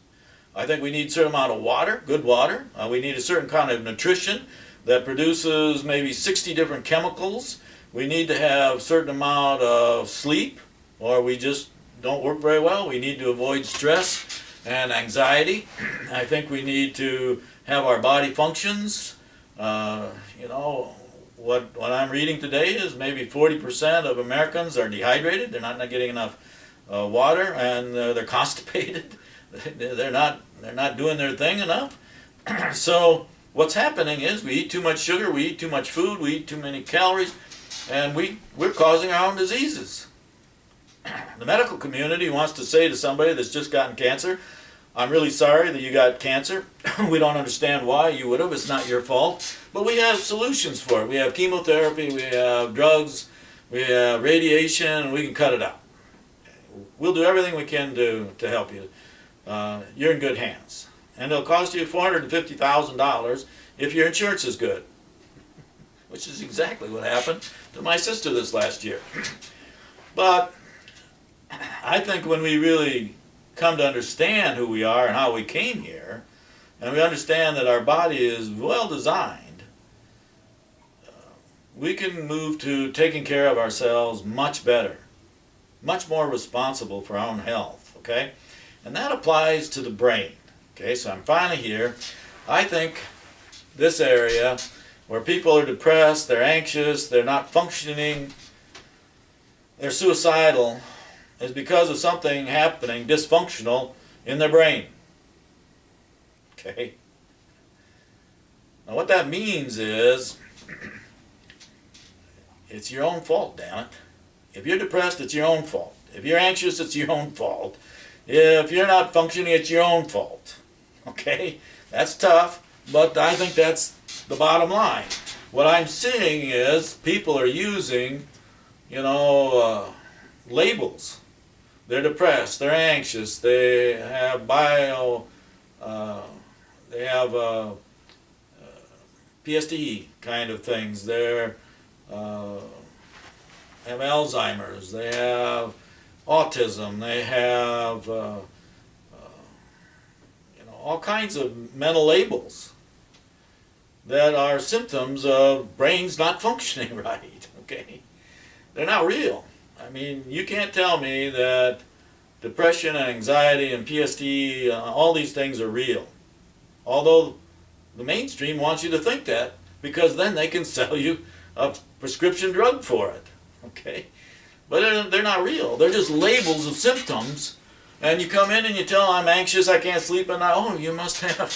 I think we need a certain amount of water, good water. We need a certain kind of nutrition that produces maybe 60 different chemicals. We need to have a certain amount of sleep, or we just don't work very well. We need to avoid stress and anxiety. I think we need to have our body functions. What I'm reading today is maybe 40% of Americans are dehydrated. They're not getting enough water, and they're constipated. They're not doing their thing enough. So what's happening is we eat too much sugar, we eat too much food, we eat too many calories, and we're causing our own diseases. The medical community wants to say to somebody that's just gotten cancer, I'm really sorry that you got cancer. We don't understand why you would have. It's not your fault. But we have solutions for it. We have chemotherapy, we have drugs, we have radiation, and we can cut it out. We'll do everything we can to help you. You're in good hands. And it'll cost you $450,000 if your insurance is good. Which is exactly what happened to my sister this last year. But I think when we really come to understand who we are and how we came here, and we understand that our body is well designed, we can move to taking care of ourselves much better, much more responsible for our own health, okay? And that applies to the brain, okay? So I'm finally here. I think this area where people are depressed, they're anxious, they're not functioning, they're suicidal, is because of something happening dysfunctional in their brain. Okay? Now what that means is, it's your own fault, damn it. If you're depressed, it's your own fault. If you're anxious, it's your own fault. If you're not functioning, it's your own fault. Okay? That's tough, but I think that's the bottom line. What I'm seeing is people are using, labels. They're depressed, they're anxious, they have PTSD kind of things, they have Alzheimer's, they have autism, they have all kinds of mental labels that are symptoms of brains not functioning right, okay? They're not real. I mean, you can't tell me that depression and anxiety and PTSD, all these things are real. Although the mainstream wants you to think that, because then they can sell you a prescription drug for it. Okay? But they're not real. They're just labels of symptoms. And you come in and you tell, I'm anxious, I can't sleep at night. Oh, you must have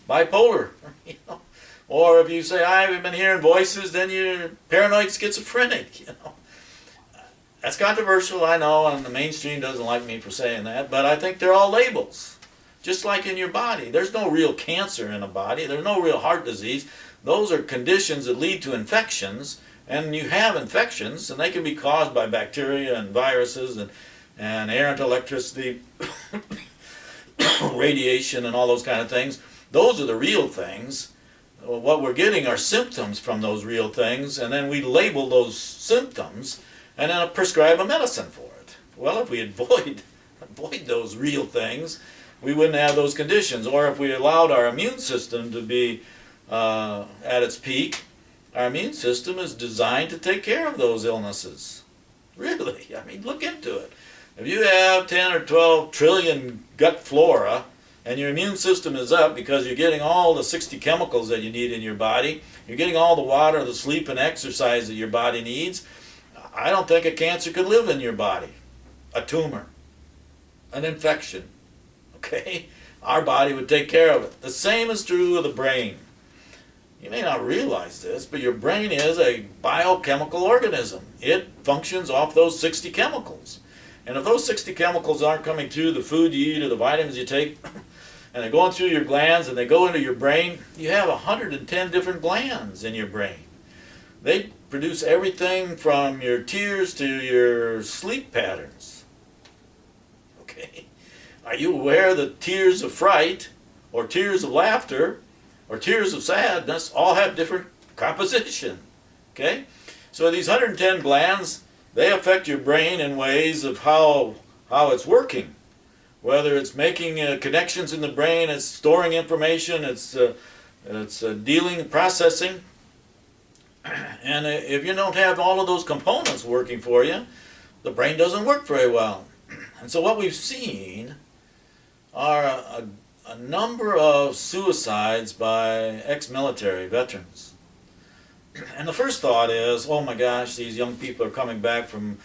bipolar. Or if you say, I've been hearing voices, then you're paranoid schizophrenic, That's controversial, I know, and the mainstream doesn't like me for saying that, but I think they're all labels. Just like in your body. There's no real cancer in a body. There's no real heart disease. Those are conditions that lead to infections. And you have infections, and they can be caused by bacteria and viruses and errant electricity, radiation, and all those kind of things. Those are the real things. What we're getting are symptoms from those real things, and then we label those symptoms and then prescribe a medicine for it. Well, if we avoid those real things, we wouldn't have those conditions. Or if we allowed our immune system to be at its peak, our immune system is designed to take care of those illnesses. Really, I mean, look into it. If you have 10 or 12 trillion gut flora, and your immune system is up because you're getting all the 60 chemicals that you need in your body, you're getting all the water, the sleep, and exercise that your body needs, I don't think a cancer could live in your body. A tumor, an infection, okay? Our body would take care of it. The same is true of the brain. You may not realize this, but your brain is a biochemical organism. It functions off those 60 chemicals. And if those 60 chemicals aren't coming through the food you eat or the vitamins you take, and they're going through your glands and they go into your brain, you have 110 different glands in your brain. They produce everything from your tears to your sleep patterns. Okay? Are you aware that tears of fright or tears of laughter or tears of sadness all have different composition? Okay? So these 110 glands, they affect your brain in ways of how it's working. Whether it's making connections in the brain, it's storing information, it's dealing, processing. And if you don't have all of those components working for you, the brain doesn't work very well. And so what we've seen are a number of suicides by ex-military veterans. And the first thought is, oh my gosh, these young people are coming back from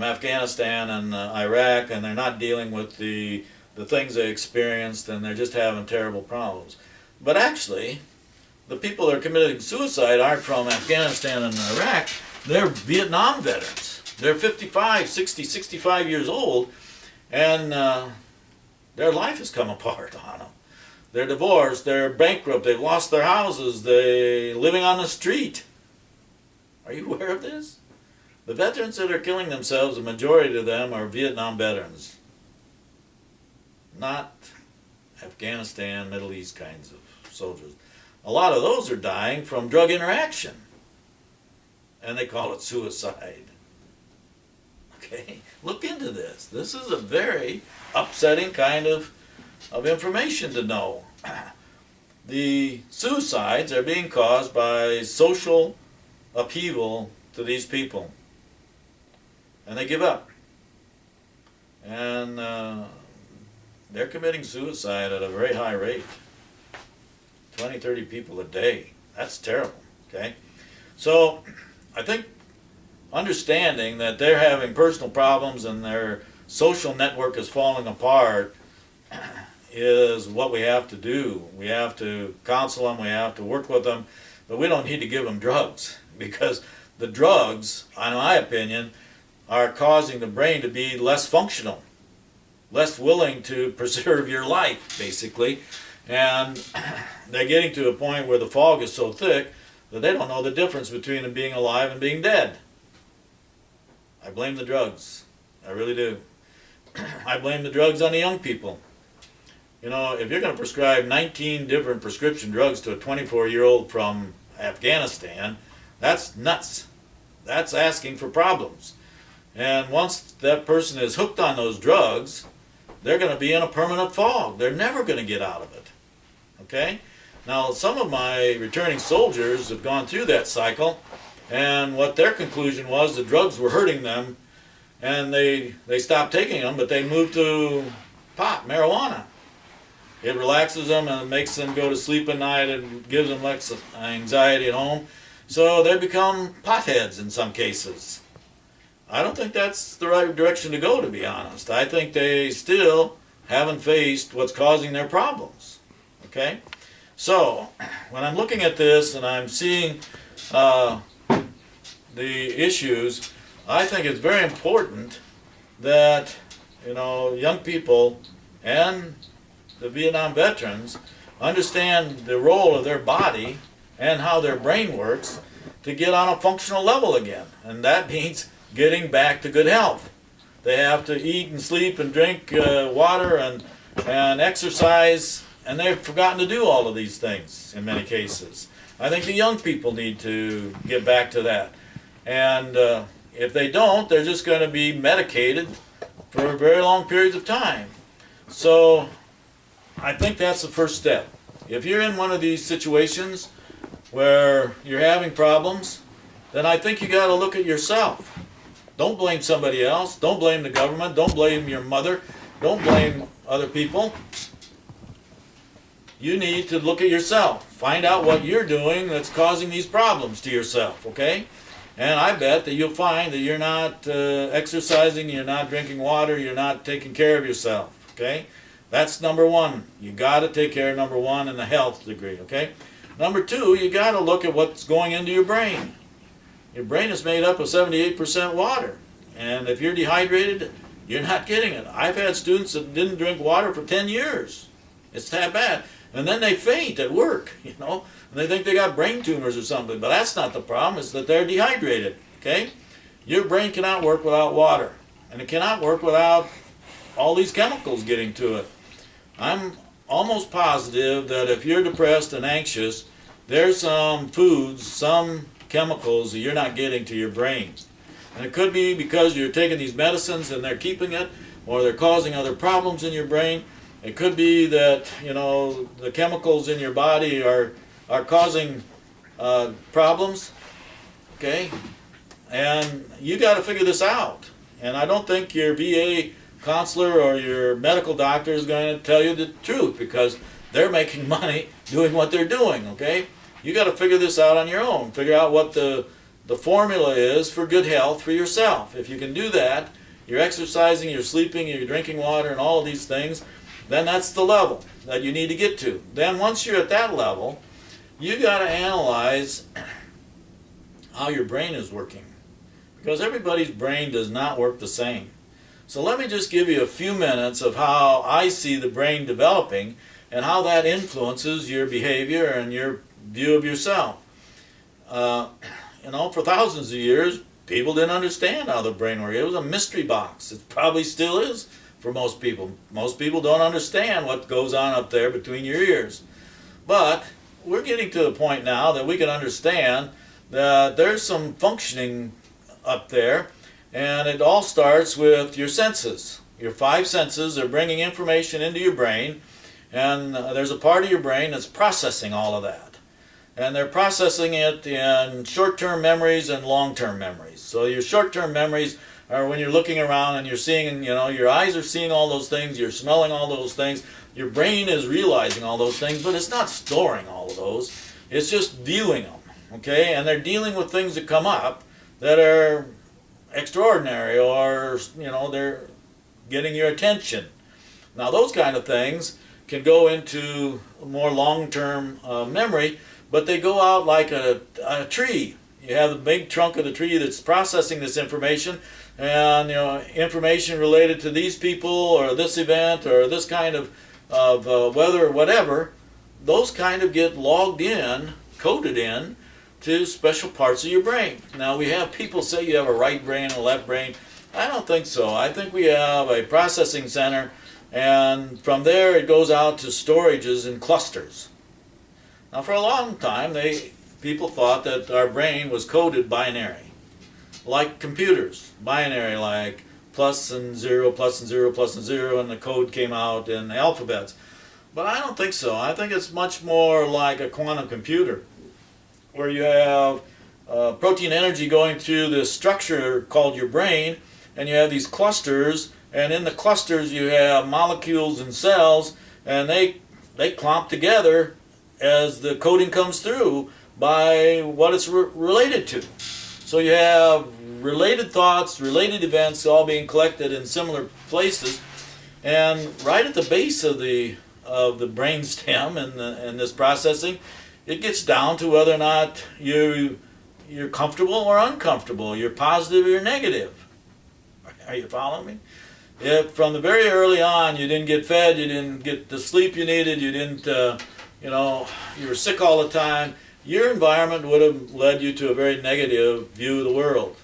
Afghanistan and Iraq, and they're not dealing with the things they experienced, and they're just having terrible problems. But actually, the people that are committing suicide aren't from Afghanistan and Iraq. They're Vietnam veterans. They're 55, 60, 65 years old, and their life has come apart on them. They're divorced, they're bankrupt, they've lost their houses, they're living on the street. Are you aware of this? The veterans that are killing themselves, the majority of them are Vietnam veterans. Not Afghanistan, Middle East kinds of soldiers. A lot of those are dying from drug interaction. And they call it suicide. Okay? Look into this. This is a very upsetting kind of information to know. The suicides are being caused by social upheaval to these people. And they give up. And they're committing suicide at a very high rate. 20, 30 people a day. That's terrible, okay? So I think understanding that they're having personal problems and their social network is falling apart is what we have to do. We have to counsel them, we have to work with them, but we don't need to give them drugs, because the drugs, in my opinion, are causing the brain to be less functional, less willing to preserve your life, basically. And they're getting to a point where the fog is so thick that they don't know the difference between them being alive and being dead. I blame the drugs. I really do. I blame the drugs on the young people. You know, if you're going to prescribe 19 different prescription drugs to a 24-year-old from Afghanistan, that's nuts. That's asking for problems. And once that person is hooked on those drugs, they're going to be in a permanent fog. They're never going to get out of it. Okay? Now, some of my returning soldiers have gone through that cycle, and what their conclusion was, the drugs were hurting them, and they stopped taking them, but they moved to pot, marijuana. It relaxes them and makes them go to sleep at night and gives them less anxiety at home. So they become potheads in some cases. I don't think that's the right direction to go, to be honest. I think they still haven't faced what's causing their problems. Okay? So, when I'm looking at this and I'm seeing the issues, I think it's very important that, you know, young people and the Vietnam veterans understand the role of their body and how their brain works to get on a functional level again. And that means getting back to good health. They have to eat and sleep and drink water and exercise, and they've forgotten to do all of these things in many cases. I think the young people need to get back to that. And if they don't, they're just going to be medicated for very long periods of time. So I think that's the first step. If you're in one of these situations where you're having problems, then I think you got to look at yourself. Don't blame somebody else. Don't blame the government. Don't blame your mother. Don't blame other people. You need to look at yourself. Find out what you're doing that's causing these problems to yourself, okay? And I bet that you'll find that you're not exercising, you're not drinking water, you're not taking care of yourself, okay? That's number one. You got to take care of number one in the health degree, okay? Number two, you got to look at what's going into your brain. Your brain is made up of 78% water. And if you're dehydrated, you're not getting it. I've had students that didn't drink water for 10 years. It's that bad. And then they faint at work, you know, and they think they got brain tumors or something. But that's not the problem. It's that they're dehydrated, okay? Your brain cannot work without water. And it cannot work without all these chemicals getting to it. I'm almost positive that if you're depressed and anxious, there's some foods, some chemicals that you're not getting to your brain. And it could be because you're taking these medicines and they're keeping it, or they're causing other problems in your brain. It could be that, you know, the chemicals in your body are causing problems, okay? And you got to figure this out. And I don't think your VA counselor or your medical doctor is going to tell you the truth, because they're making money doing what they're doing, okay? You got to figure this out on your own. Figure out what the formula is for good health for yourself. If you can do that, you're exercising, you're sleeping, you're drinking water, and all of these things, then that's the level that you need to get to. Then once you're at that level, you got to analyze how your brain is working, because everybody's brain does not work the same. So let me just give you a few minutes of how I see the brain developing and how that influences your behavior and your view of yourself. You know, for thousands of years, people didn't understand how the brain worked. It was a mystery box. It probably still is for most people. Most people don't understand what goes on up there between your ears. But we're getting to the point now that we can understand that there's some functioning up there, and it all starts with your senses. Your five senses are bringing information into your brain, and there's a part of your brain that's processing all of that. And they're processing it in short-term memories and long-term memories. So your short-term memories are when you're looking around and you're seeing, you know, your eyes are seeing all those things, you're smelling all those things, your brain is realizing all those things, but it's not storing all of those. It's just viewing them, okay? And they're dealing with things that come up that are extraordinary, or, you know, they're getting your attention. Now those kind of things can go into more long-term memory, but they go out like a tree. You have the big trunk of the tree that's processing this information, and, you know, information related to these people or this event or this kind of weather or whatever, those kind of get logged in, coded in to special parts of your brain. Now we have people say you have a right brain, a left brain. I don't think so. I think we have a processing center, and from there it goes out to storages in clusters. Now for a long time people thought that our brain was coded binary, like computers, binary, like plus and zero, plus and zero, plus and zero, and the code came out in alphabets. But I don't think so. I think it's much more like a quantum computer, where you have protein energy going through this structure called your brain, and you have these clusters, and in the clusters you have molecules and cells, and they clump together as the coding comes through by what it's related to. So you have related thoughts, related events all being collected in similar places, and right at the base of the brain stem and this processing, it gets down to whether or not you're comfortable or uncomfortable, you're positive or you're negative. Are you following me? if from the very early on you didn't get fed, you didn't get the sleep you needed, you didn't, you were sick all the time, your environment would have led you to a very negative view of the world.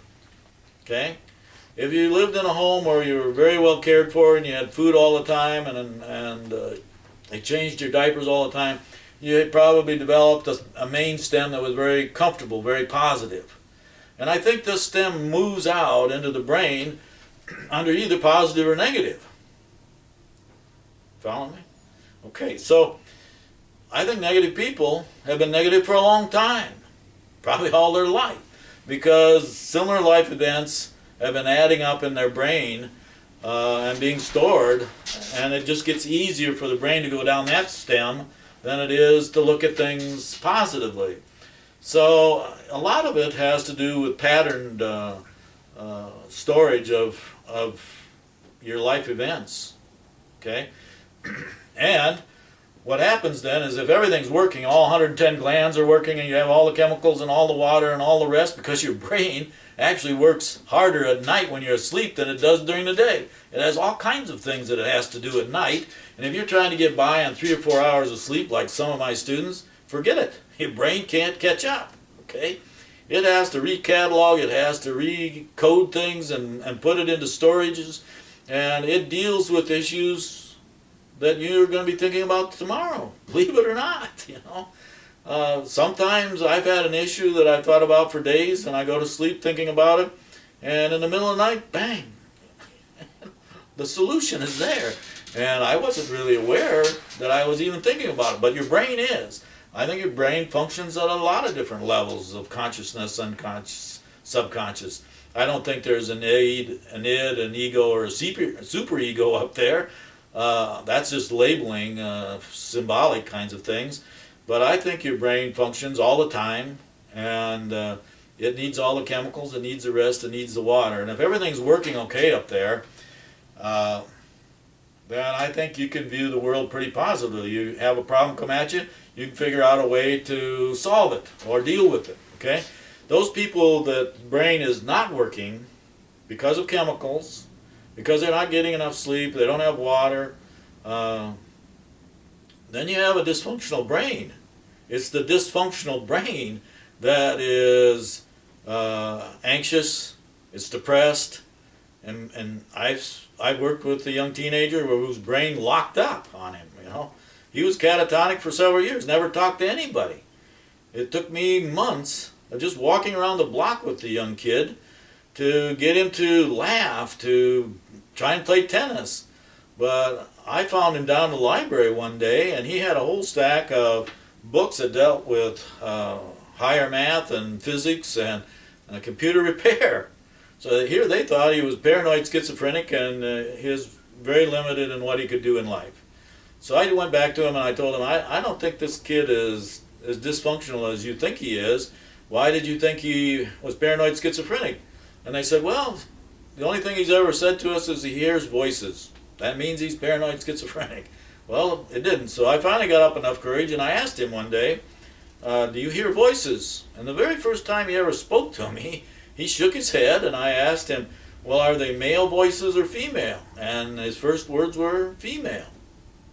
Okay? If you lived in a home where you were very well cared for and you had food all the time and they changed your diapers all the time, you had probably developed a main stem that was very comfortable, very positive. And I think this stem moves out into the brain under either positive or negative. Follow me? Okay, so I think negative people have been negative for a long time, probably all their life, because similar life events have been adding up in their brain and being stored, and it just gets easier for the brain to go down that stem than it is to look at things positively. So a lot of it has to do with patterned storage of your life events. Okay? And what happens then is if everything's working, all 110 glands are working, and you have all the chemicals and all the water and all the rest, because your brain actually works harder at night when you're asleep than it does during the day. It has all kinds of things that it has to do at night, and if you're trying to get by on 3 or 4 hours of sleep like some of my students, forget it. Your brain can't catch up. Okay? It has to recatalog, it has to recode things and put it into storages, and it deals with issues that you're going to be thinking about tomorrow, believe it or not. Sometimes I've had an issue that I've thought about for days, and I go to sleep thinking about it, and in the middle of the night, bang, the solution is there. And I wasn't really aware that I was even thinking about it, but your brain is. I think your brain functions at a lot of different levels of consciousness, unconscious, subconscious. I don't think there's an id, an ego, or a super ego up there. That's just labeling, symbolic kinds of things. But I think your brain functions all the time, and it needs all the chemicals, it needs the rest, it needs the water. And if everything's working okay up there, then I think you can view the world pretty positively. You have a problem come at you, you can figure out a way to solve it or deal with it. Okay? Those people that brain is not working because of chemicals, because they're not getting enough sleep, they don't have water, then you have a dysfunctional brain. It's the dysfunctional brain that is anxious, it's depressed, and I've worked with a young teenager whose brain locked up on him. He was catatonic for several years, never talked to anybody. It took me months of just walking around the block with the young kid to get him to laugh, to try and play tennis. But I found him down in the library one day, and he had a whole stack of books that dealt with higher math and physics and computer repair. So here they thought he was paranoid schizophrenic and he was very limited in what he could do in life. So I went back to him and I told him, I don't think this kid is as dysfunctional as you think he is. Why did you think he was paranoid schizophrenic? And they said, well, the only thing he's ever said to us is he hears voices. That means he's paranoid schizophrenic. Well, it didn't. So I finally got up enough courage and I asked him one day, do you hear voices? And the very first time he ever spoke to me, he shook his head, and I asked him, well, are they male voices or female? And his first words were female.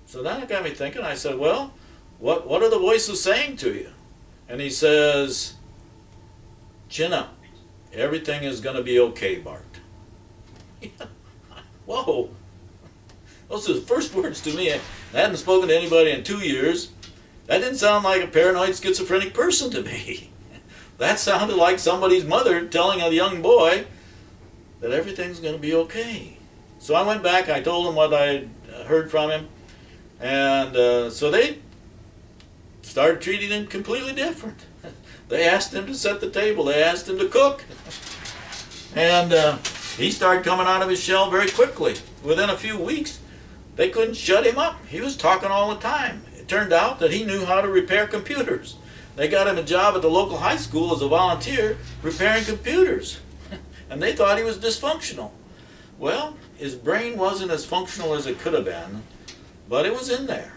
So then it got me thinking. I said, well, what are the voices saying to you? And he says, chin up. Everything is going to be okay, Bart. Whoa. Those are the first words to me. I hadn't spoken to anybody in 2 years. That didn't sound like a paranoid schizophrenic person to me. That sounded like somebody's mother telling a young boy that everything's going to be okay. So I went back, I told him what I heard from him, and so they started treating him completely different. They asked him to set the table, they asked him to cook, and he started coming out of his shell very quickly. Within a few weeks, they couldn't shut him up. He was talking all the time. It turned out that he knew how to repair computers. They got him a job at the local high school as a volunteer repairing computers. And they thought he was dysfunctional. Well, his brain wasn't as functional as it could have been, but it was in there.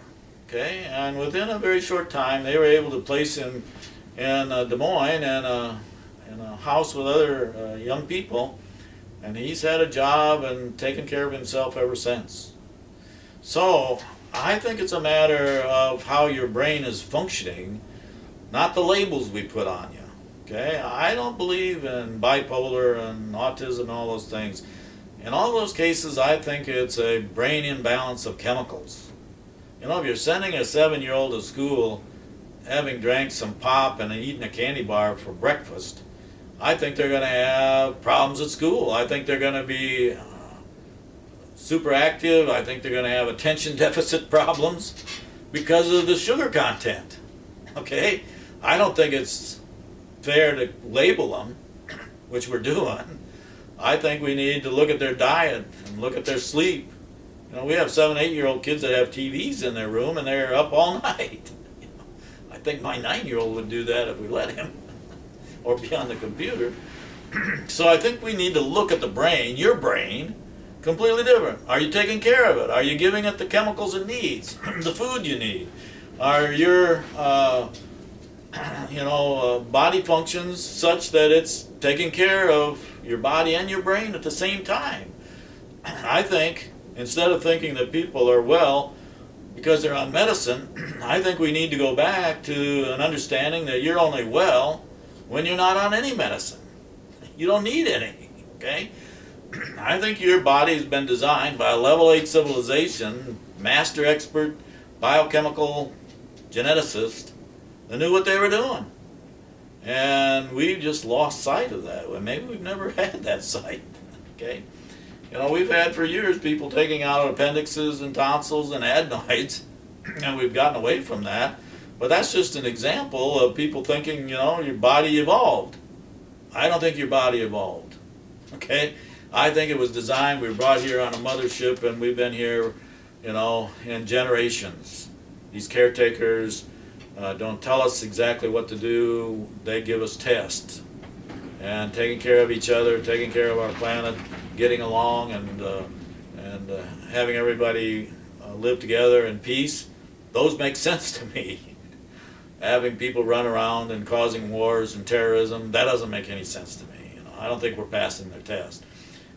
Okay, and within a very short time, they were able to place him in Des Moines in a house with other young people. and he's had a job and taken care of himself ever since. So I think it's a matter of how your brain is functioning, not the labels we put on you. Okay, I don't believe in bipolar and autism and all those things. In all those cases, I think it's a brain imbalance of chemicals. You know, if you're sending a 7-year-old to school having drank some pop and eaten a candy bar for breakfast, I think they're going to have problems at school. I think they're going to be super active. I think they're going to have attention deficit problems because of the sugar content. Okay? I don't think it's fair to label them, which we're doing. I think we need to look at their diet and look at their sleep. You know, we have 7, 8-year-old kids that have TVs in their room and they're up all night. You know, I think my 9-year-old would do that if we let him, or be on the computer. So I think we need to look at the brain, your brain, completely different. Are you taking care of it? Are you giving it the chemicals it needs, the food you need? Are your body functions such that it's taking care of your body and your brain at the same time? I think instead of thinking that people are well because they're on medicine, I think we need to go back to an understanding that you're only well when you're not on any medicine. You don't need any, okay? I think your body has been designed by a level 8 civilization, master expert, biochemical geneticist, that knew what they were doing. And we've just lost sight of that. Well, maybe we've never had that sight, okay? You know, we've had for years people taking out appendixes and tonsils and adenoids, and we've gotten away from that. But that's just an example of people thinking, you know, your body evolved. I don't think your body evolved, okay? I think it was designed, we were brought here on a mothership, and we've been here, you know, in generations. These caretakers don't tell us exactly what to do. They give us tests. And taking care of each other, taking care of our planet, getting along, and having everybody live together in peace, those make sense to me. Having people run around and causing wars and terrorism, that doesn't make any sense to me. You know, I don't think we're passing their test.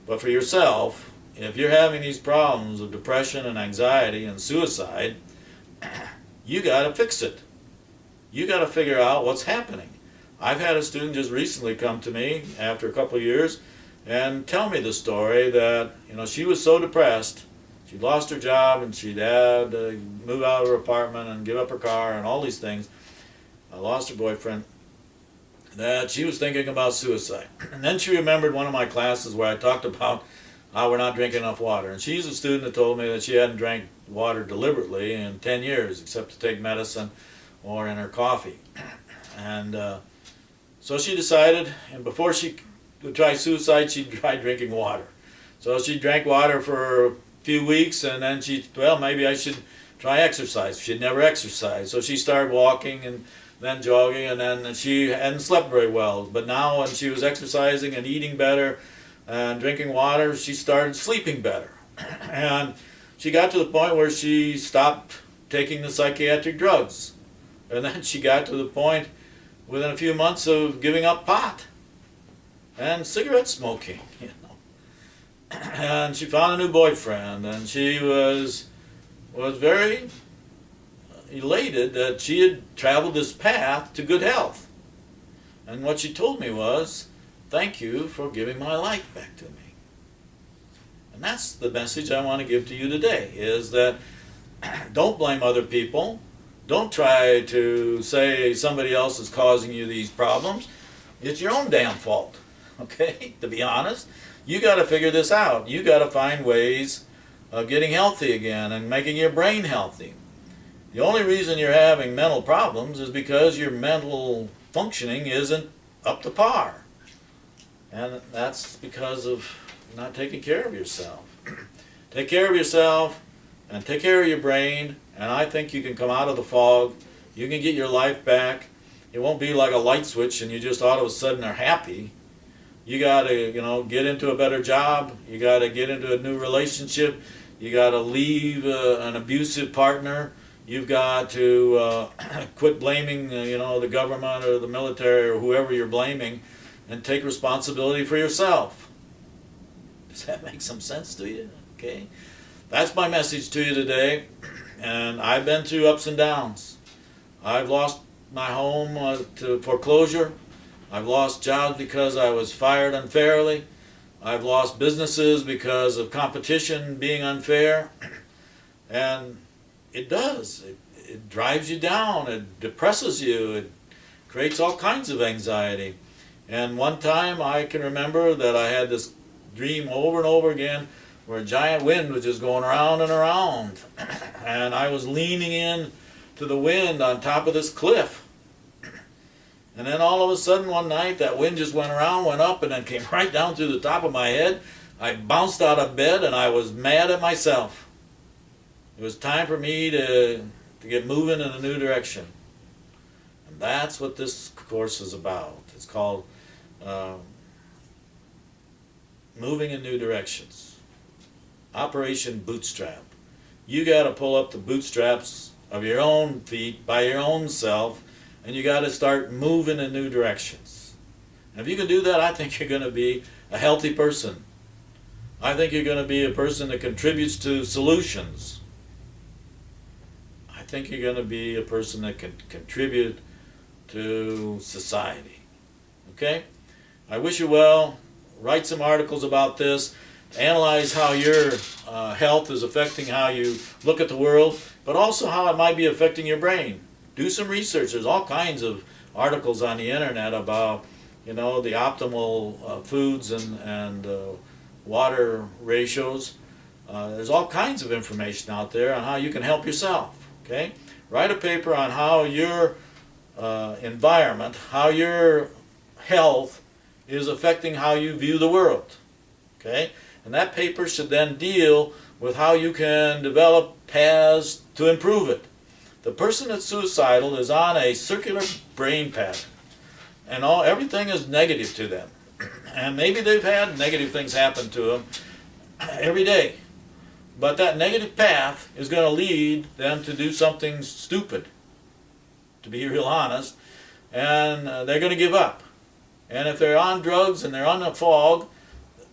But for yourself, if you're having these problems of depression and anxiety and suicide, you got to fix it. You got to figure out what's happening. I've had a student just recently come to me after a couple of years and tell me the story that, you know, she was so depressed, she'd lost her job and she'd had to move out of her apartment and give up her car and all these things. I lost her boyfriend, that she was thinking about suicide. And then she remembered one of my classes where I talked about how we're not drinking enough water. And she's a student that told me that she hadn't drank water deliberately in 10 years, except to take medicine or in her coffee. And so she decided, and before she would try suicide, she'd try drinking water. So she drank water for a few weeks, and then well, maybe I should try exercise. She'd never exercised. So she started walking and then jogging, and then she hadn't slept very well. But now when she was exercising and eating better and drinking water, she started sleeping better. And she got to the point where she stopped taking the psychiatric drugs. And then she got to the point within a few months of giving up pot and cigarette smoking, you know. And she found a new boyfriend, and she was very elated that she had traveled this path to good health. And what she told me was, thank you for giving my life back to me. And that's the message I want to give to you today, is that don't blame other people. Don't try to say somebody else is causing you these problems. It's your own damn fault, okay? To be honest, you got to figure this out. You got to find ways of getting healthy again and making your brain healthy. The only reason you're having mental problems is because your mental functioning isn't up to par. And that's because of not taking care of yourself. Take care of yourself and take care of your brain, and I think you can come out of the fog. You can get your life back. It won't be like a light switch and you just all of a sudden are happy. You got to, get into a better job. You got to get into a new relationship. You got to leave an abusive partner. You've got to quit blaming, the government or the military or whoever you're blaming, and take responsibility for yourself. Does that make some sense to you? Okay? That's my message to you today. And I've been through ups and downs. I've lost my home to foreclosure. I've lost jobs because I was fired unfairly. I've lost businesses because of competition being unfair. And it does. It drives you down. It depresses you. It creates all kinds of anxiety. And one time I can remember that I had this dream over and over again where a giant wind was just going around and around. And I was leaning in to the wind on top of this cliff. And then all of a sudden one night that wind just went around, went up, and then came right down through the top of my head. I bounced out of bed and I was mad at myself. It was time for me to get moving in a new direction. And that's what this course is about. It's called Moving in New Directions. Operation Bootstrap. You got to pull up the bootstraps of your own feet by your own self, and you got to start moving in new directions. And if you can do that, I think you're going to be a healthy person. I think you're going to be a person that contributes to solutions. I think you're going to be a person that can contribute to society. Okay? I wish you well. Write some articles about this. Analyze how your health is affecting how you look at the world, but also how it might be affecting your brain. Do some research. There's all kinds of articles on the internet about, the optimal foods and water ratios. There's all kinds of information out there on how you can help yourself. Okay? Write a paper on how your environment, how your health is affecting how you view the world. Okay? And that paper should then deal with how you can develop paths to improve it. The person that's suicidal is on a circular brain pattern, and everything is negative to them. And maybe they've had negative things happen to them every day. But that negative path is going to lead them to do something stupid, to be real honest, and they're going to give up. And if they're on drugs and they're on the fog,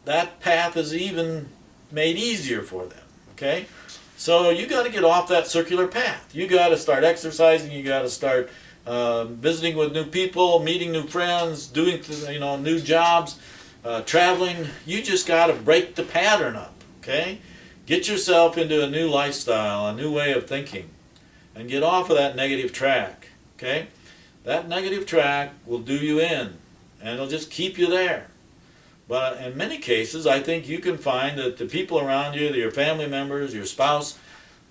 that path is even made easier for them. Okay? So you got to get off that circular path. You got to start exercising. You got to start visiting with new people, meeting new friends, doing new jobs, traveling. You just got to break the pattern up. Okay? Get yourself into a new lifestyle, a new way of thinking, and get off of that negative track. Okay? That negative track will do you in, and it'll just keep you there. But in many cases, I think you can find that the people around you, your family members, your spouse,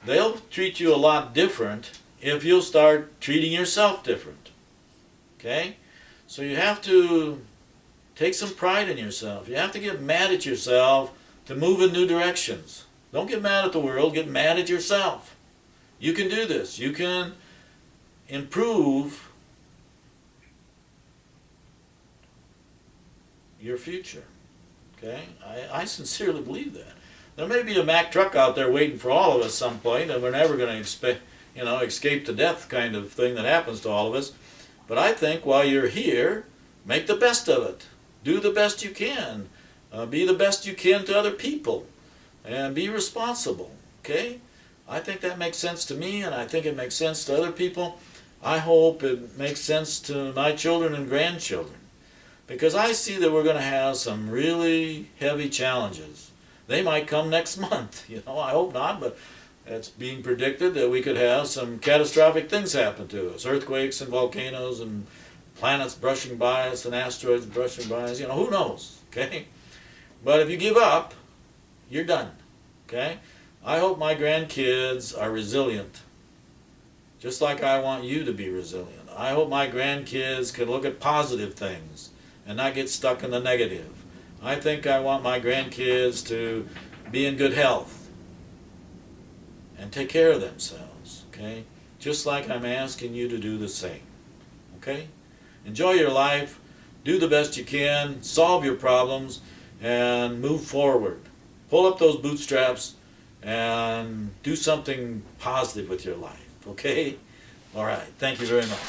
they'll treat you a lot different if you'll start treating yourself different. Okay? So you have to take some pride in yourself. You have to get mad at yourself to move in new directions. Don't get mad at the world, get mad at yourself. You can do this. You can improve your future. Okay? I sincerely believe that. There may be a Mack truck out there waiting for all of us some point, and we're never going to escape the death kind of thing that happens to all of us. But I think while you're here, make the best of it. Do the best you can. Be the best you can to other people. And be responsible. Okay? I think that makes sense to me, and I think it makes sense to other people. I hope it makes sense to my children and grandchildren. Because I see that we're going to have some really heavy challenges. They might come next month. I hope not, but it's being predicted that we could have some catastrophic things happen to us. Earthquakes and volcanoes and planets brushing by us and asteroids brushing by us. Who knows? Okay? But if you give up, you're done. Okay? I hope my grandkids are resilient. Just like I want you to be resilient. I hope my grandkids can look at positive things and not get stuck in the negative. I think I want my grandkids to be in good health and take care of themselves, okay? Just like I'm asking you to do the same, okay? Enjoy your life, do the best you can, solve your problems, and move forward. Pull up those bootstraps and do something positive with your life, okay? All right, thank you very much.